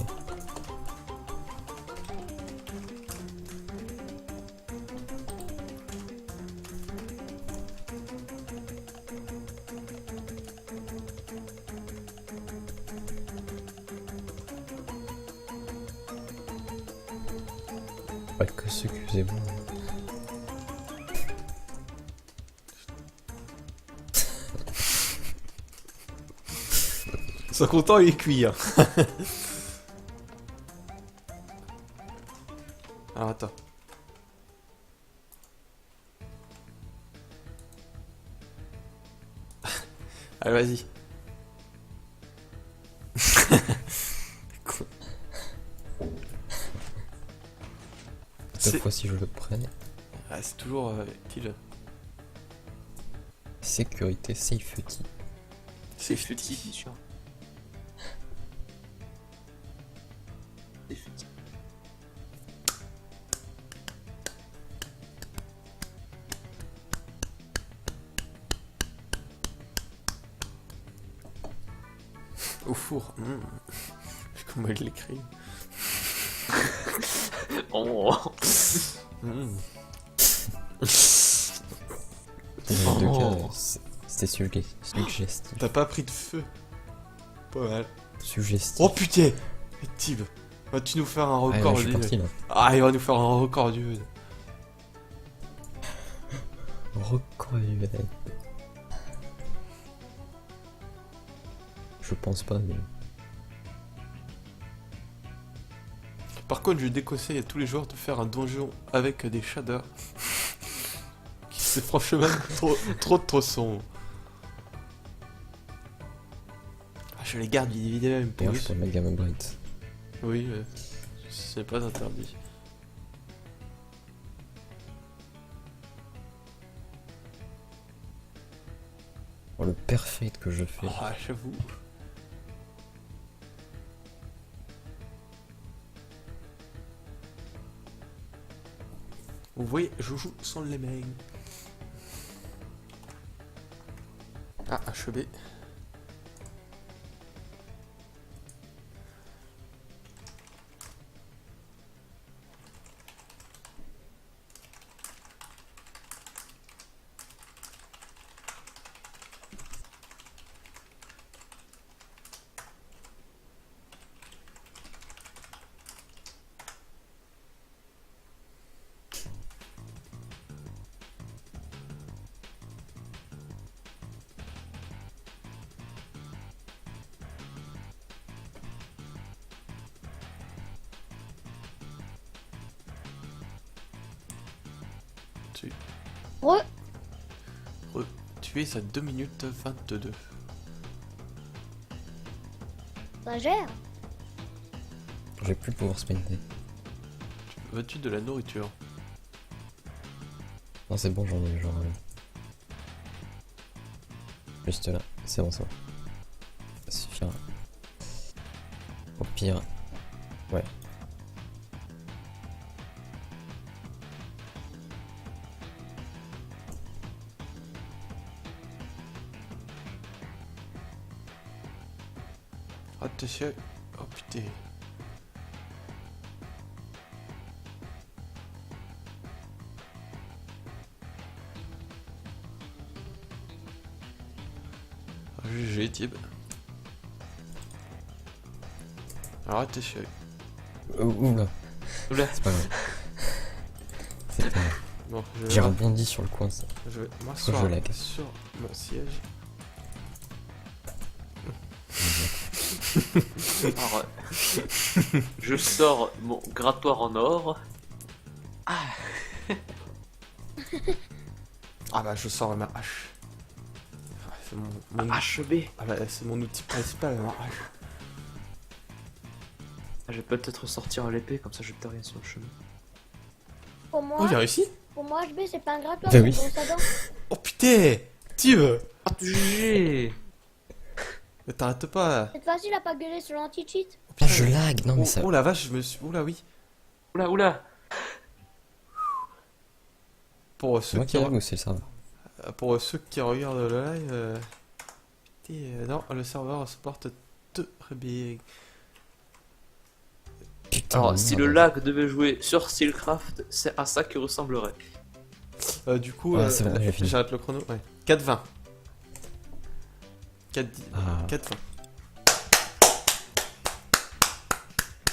Pas que excusez-moi.
Ils sont contents, il est cuit. Hein. Alors attends. Allez, vas-y.
Cette
C'est
fois, si je le prenais.
ah, c'est toujours kill.
Sécurité, safety.
C'est futil, bien sûr. C'est futil.
Au four. Comment il l'écrit.
Oh.
Mmh.
Dans les deux
Oh.
cas, c'était suggestif.
T'as pas pris de feu. Pas mal.
Suggestif.
Oh putain. Tib, vas-tu nous faire un
Ouais,
record
je suis
du...
parti là.
Ah, il va nous faire un record du...
Record du VDN. Je pense pas, mais.
Par contre, je déconseille à tous les joueurs de faire un donjon avec des shaders. C'est franchement trop sombre. Ah, je les garde bien évidemment, ils me
D'ailleurs, je
pourrissent.
peux mettre Gamma Bright.
Oui, c'est pas interdit.
Oh, le perfect que je fais.
Ah, j'avoue. Vous voyez, je joue sans les mains. Ah, achevé. Tu es à 2 minutes 22.
Ça gère.
Je vais plus pouvoir sprinter.
Veux-tu de la nourriture?
Non, c'est bon, j'en ai genre. Juste là, c'est bon, ça va. Ça suffira. Au pire. Ouais.
Attention. Oh putain. GG Tib. Alors attention.
Oula,
Oula.
c'est pas grave. C'est pas grave.
Bon,
J'ai rebondi sur le coin, ça.
je vais
je
m'asseoir
lag.
sur mon siège.
Alors, je sors mon grattoir en or.
Ah bah je sors ma hache. Ah, c'est mon...
HB.
Ah bah, c'est mon outil principal, ma hache.
Je vais peut-être sortir l'épée, comme ça je te rien sur le chemin.
Pour moi,
Oh, j'ai réussi.
HB, c'est pas un grattoir,
Bah
c'est
oui.
une brosse à dents.
Oh putain Tib.
Ah, GG.
Mais t'arrêtes pas là.
C'est facile à pas gueuler sur l'anti-cheat.
Oh,
Ah, je lag, non mais ça.
Oh la vache, je me suis... Oula oui.
Oula, oula.
Pour
C'est
ceux
moi
qui...
qui lag ou c'est le serveur?
Pour ceux qui regardent le live, non, le serveur se porte très bien.
Putain.
Alors,
de
si
merde.
le lag devait jouer sur Steelcraft, c'est à ça qu'il ressemblerait.
Du coup,
Ah, c'est bon, j'ai fini.
j'arrête le chrono. Ouais. 4-20. 4-10.
Ah.
4-20.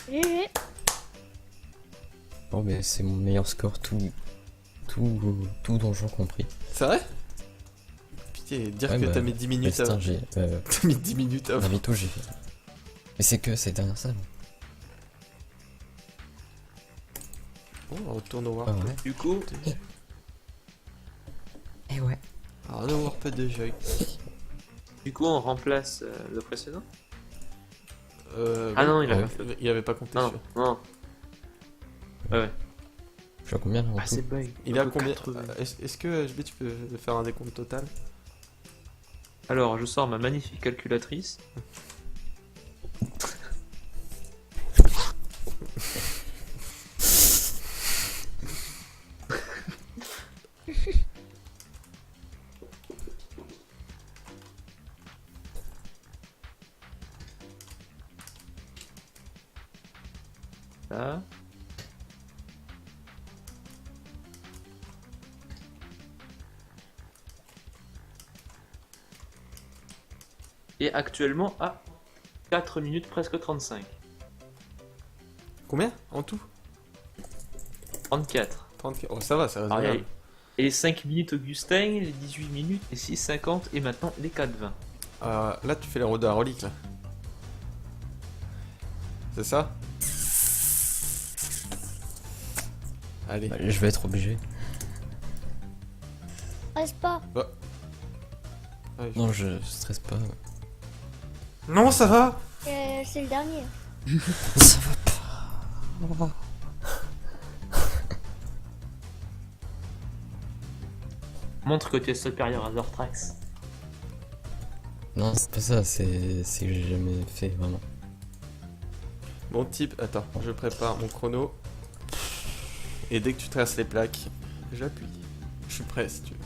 GG.
Bon, mais c'est mon meilleur score, tout donjon compris.
C'est vrai? Putain, dire
Ouais,
que
bah,
t'as mis 10 minutes
Putain,
avant.
j'ai.
T'as mis 10 minutes avant.
Navito, j'ai fait. Mais c'est que ces dernières salles.
Bon, on retourne au
Ah
Warped.
ouais.
Du coup,
Eh ouais.
Alors, le Warped de Joy.
on remplace le précédent.
Oui.
Ah non, il
avait
il avait pas compté
Non,
sur.
non. Ouais.
Je suis à combien là en
Ah,
tout
c'est bug.
Il est à
Un peu
combien?
80.
Est-ce que HB, tu peux faire un décompte total?
Alors, je sors ma magnifique calculatrice. Là. Et actuellement à 4 minutes presque 35.
Combien en tout?
34.
34. Oh, ça va, ça va.
Ah, et les 5 minutes Augustin, les 18 minutes, les 6,50 et maintenant les 4,20.
Là, tu fais la route de la relique, là. C'est ça? Allez.
Bah, je vais être obligé.
Reste pas.
Ouais,
Non, je stresse pas.
Non, ça va.
C'est le dernier.
Ça va pas.
Montre que tu es supérieur à Zortrax.
Non, c'est pas ça, c'est que j'ai jamais fait vraiment.
Bon type, attends, je prépare mon chrono. Et dès que tu traverses les plaques, j'appuie. Je suis prêt si tu veux.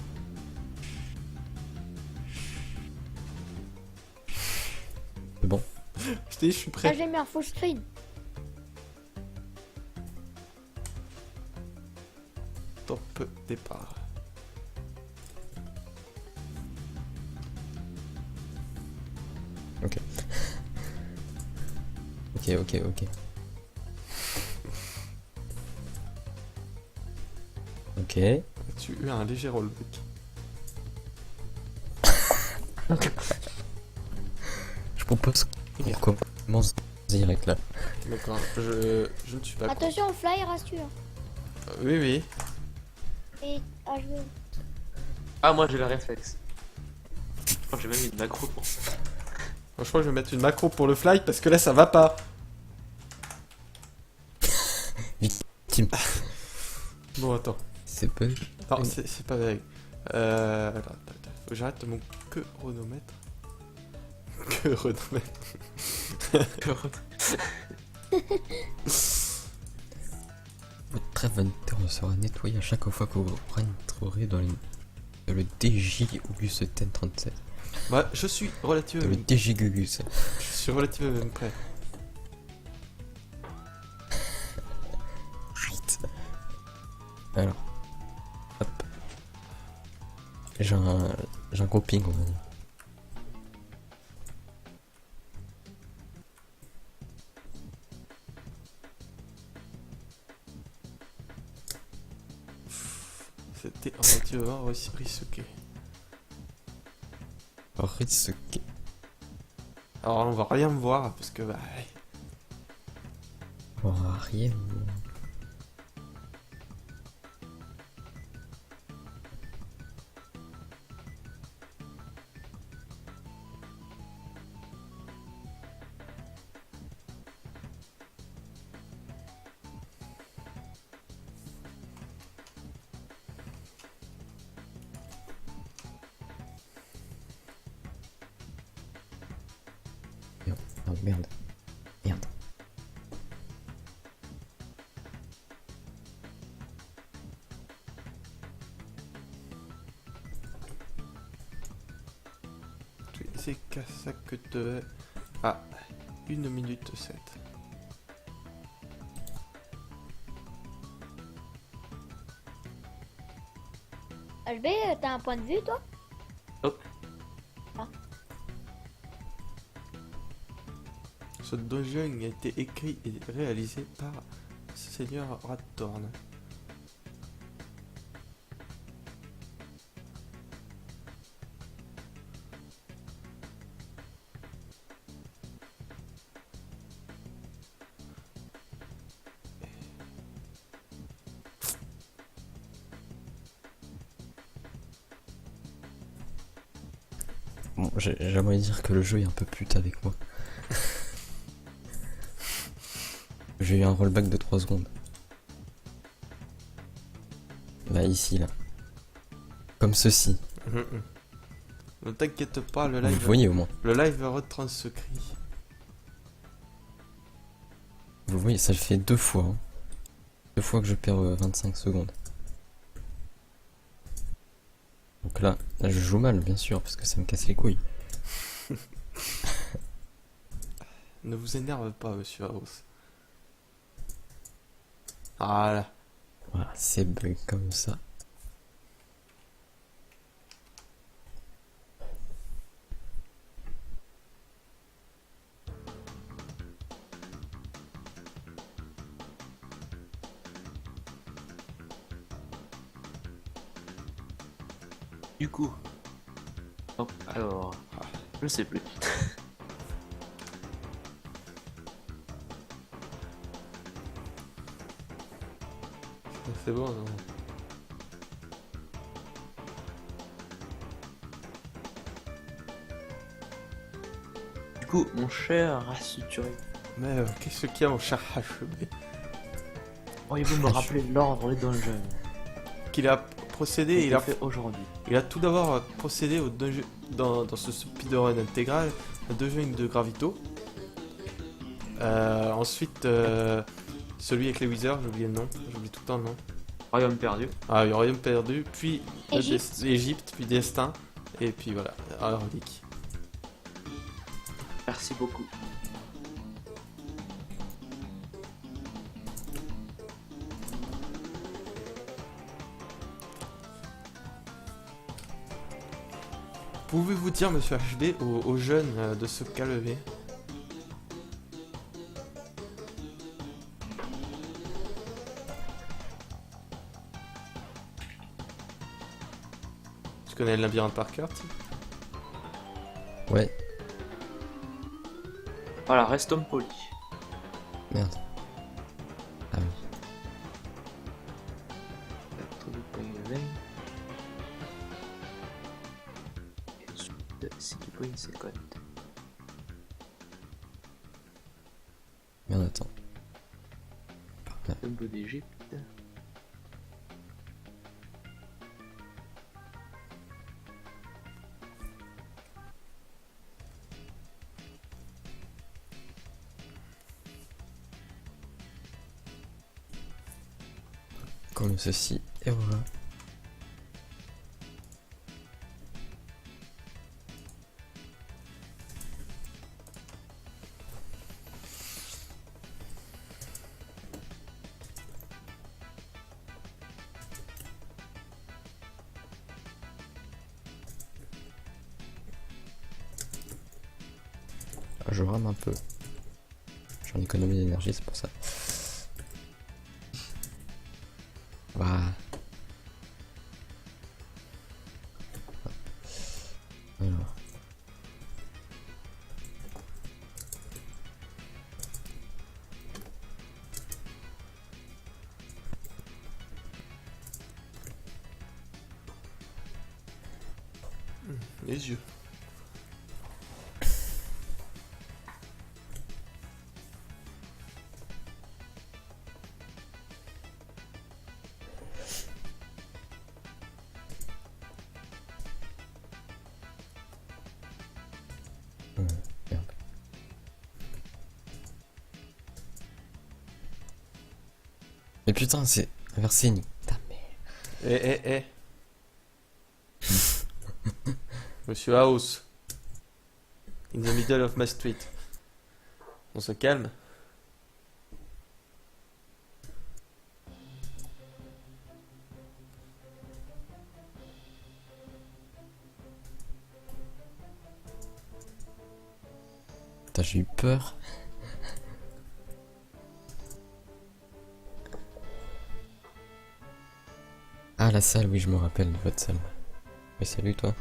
C'est bon.
Je t'ai dit, je suis
Ah,
prêt.
j'ai mis un full screen.
Top départ.
Ok. Ok. Ok.
Tu as eu un léger rollback.
Je propose qu'on commence direct là.
D'accord, je ne suis pas.
Attention, fly, rassure.
Oui, oui.
Et ah, je veux.
Ah, moi j'ai le réflexe. Je crois que j'ai même une macro pour ça.
Je crois que je vais mettre une macro pour le fly parce que là ça va pas.
Team.
Bon, attends.
C'est peu.
Non, c'est pas vrai. Attends. Faut que j'arrête mon chronomètre. Chronomètre.
Votre trêve interne sera nettoyé à chaque fois que vous rentrerez dans le DJ Auguste 1037.
Ouais, je suis
Dans
relativement.
le DJ Gugus.
Je suis relativement prêt.
Right. Alors. Hop. J'ai un gros ping, on va dire.
C'était relativement risqué.
Risqué.
Alors on va rien me voir parce que bah.
On va rien. Oh merde. Merde.
C'est qu'à ça que te. Ah, 1 minute 7.
HB, t'as un point de vue, toi?
Hop.
Ce dungeon a été écrit et réalisé par Seigneur Radthorn.
Bon, j'aimerais dire que le jeu est un peu pute avec moi. J'ai eu un rollback de 3 secondes. Là, ici, là. Comme ceci.
Ne t'inquiète pas, le
Vous
live.
voyez au moins.
Le live retranscrit.
Vous voyez, ça le fait 2 fois. Hein. 2 fois que je perds 25 secondes. Donc là, je joue mal, bien sûr, parce que ça me casse les couilles.
Ne vous énerve pas, monsieur House. Voilà.
Voilà, c'est bug comme ça.
Du coup. Hop, alors. Je sais plus.
C'est bon, non?
Du coup, mon cher rassuré.
Mais qu'est-ce qu'il y a, mon cher HB?
Pourriez-vous me rappeler l'ordre des dungeons
Qu'il a procédé,
qui
il a
fait aujourd'hui?
Il a tout d'abord procédé au dungeon, dans ce speedrun intégral, un dungeon de Gravito. Ensuite, celui avec les Wizards, j'ai oublié le nom, j'oublie tout le temps le nom.
Royaume perdu.
Ah, le Royaume perdu, puis
Égypte.
Égypte, puis Destin, et puis voilà, la relique.
Merci beaucoup.
Pouvez-vous dire, monsieur HB, aux jeunes de se calmer? Tu connais le labyrinthe par cœur, tu sais?
Ouais,
Voilà, restons polis.
merde. Ah oui.
4,20. Et ensuite, 6,50.
Merde, attends. Là.
Tombeau d'Égypte.
Comme ceci, et voilà. Ah, je rame un peu. J'en économise d'énergie, c'est pour ça. Bah. Alors.
Les yeux.
Merde. Mais putain, c'est inversé, Nick. Putain, mais.
Monsieur House. In the middle of my street. On se calme.
Putain, j'ai eu peur. Ah, la salle, oui, je me rappelle de votre salle. Mais salut, toi.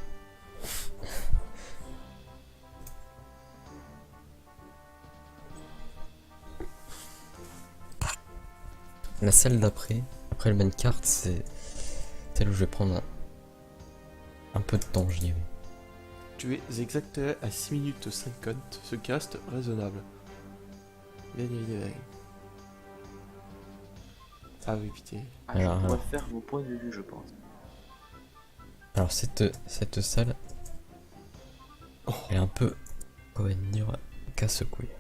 La salle d'après, après le main cart, c'est celle où je vais prendre un peu de temps, je dirais.
Tu es exactement à 6 minutes 50, ce cast raisonnable. Bien évidemment. Ah oui, pitié.
Ah,
Alors,
je pourrais faire vos points de vue, je pense.
Alors cette salle,
Oh.
elle est un peu, on va dire, casse-couille.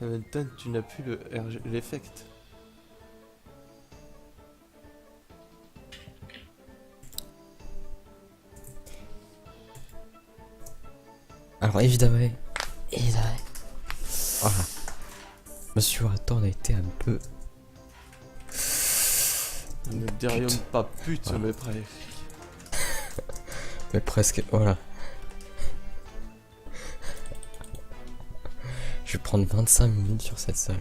Maintenant, tu n'as plus l'effect.
Alors évidemment, voilà. Monsieur Raton a été un peu...
Ne dirions
Pute.
pas pute,
Voilà.
mais bref.
Mais presque, voilà. Je vais prendre 25 minutes sur cette salle.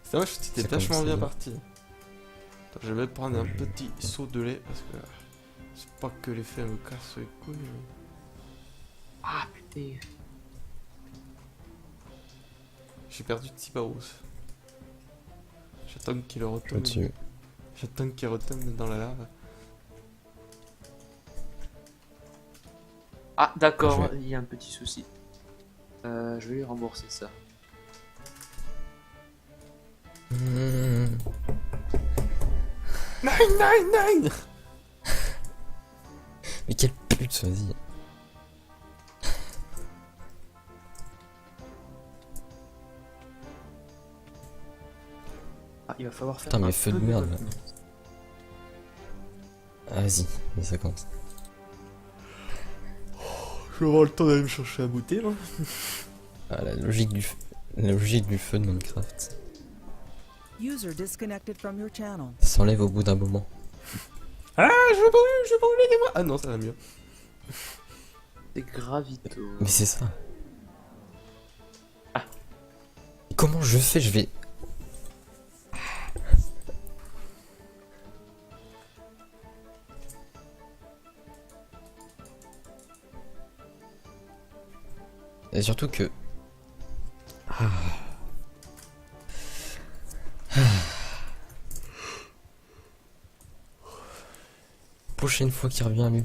C'est vrai, tu t'es
C'est comme
vachement
ça.
bien parti. Je vais prendre un petit seau de lait parce que c'est pas que les faits me cassent les couilles.
Ah putain.
J'ai perdu Tsibaros. J'attends qu'il retombe.
Au-dessus.
J'attends qu'il retombe dans la lave.
Ah d'accord,
Je
il y a un petit souci. Je vais lui rembourser ça.
Mmh.
Nine.
Mais quelle pute, vas-y.
Ah, il va falloir faire
Putain, mais
un
feu
peu
de merde, là.
retenue.
Ah, vas-y, mais ça compte.
Je vais avoir le temps d'aller me chercher à goûter là.
Ah, la logique du feu de Minecraft.
User disconnected from your channel.
Ça s'enlève au bout d'un moment.
Ah, je brûle, aidez-moi. Ah non, ça va mieux.
C'est gravito.
Mais c'est ça. Et comment je fais? Je vais... Et surtout que... Ah. Prochaine fois qu'il revient, lui.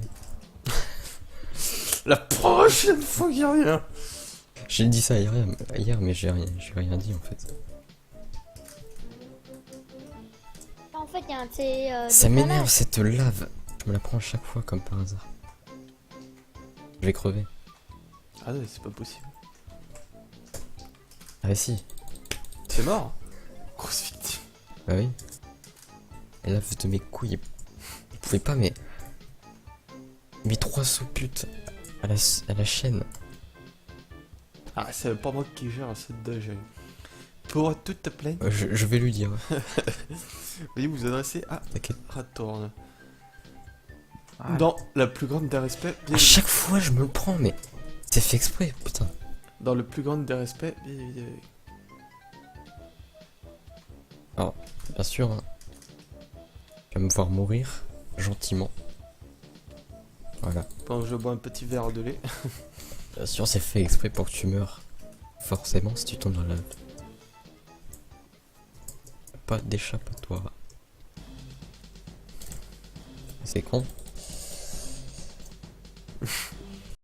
La prochaine fois qu'il revient.
J'ai dit ça hier mais j'ai rien dit en fait.
En fait, il y a un petit.
Ça m'énerve cette lave. Je me la prends à chaque fois comme par hasard. Je vais crever.
Ah ouais, c'est pas possible.
Ah si.
C'est mort. Grosse victime.
Bah oui. La lave de mes couilles. Il pouvait pas mais... Mais 3 sous-putes à la chaîne.
Ah, c'est pas moi qui gère cette dungeon. Pour toute ta plainte,
Je vais lui dire.
veuillez vous adresser à
T'inquiète.
Ratorn.
Ah,
Dans la plus grande des respects, bien
À chaque fois je me le prends mais... C'est fait exprès, putain.
dans le plus grand des respects, bien évidemment.
Alors, bien sûr, hein, tu vas me voir mourir gentiment. Voilà.
Pendant que je bois un petit verre de lait.
Bien sûr, c'est fait exprès pour que tu meurs. Forcément, si tu tombes dans la lave. Pas d'échappatoire. C'est con.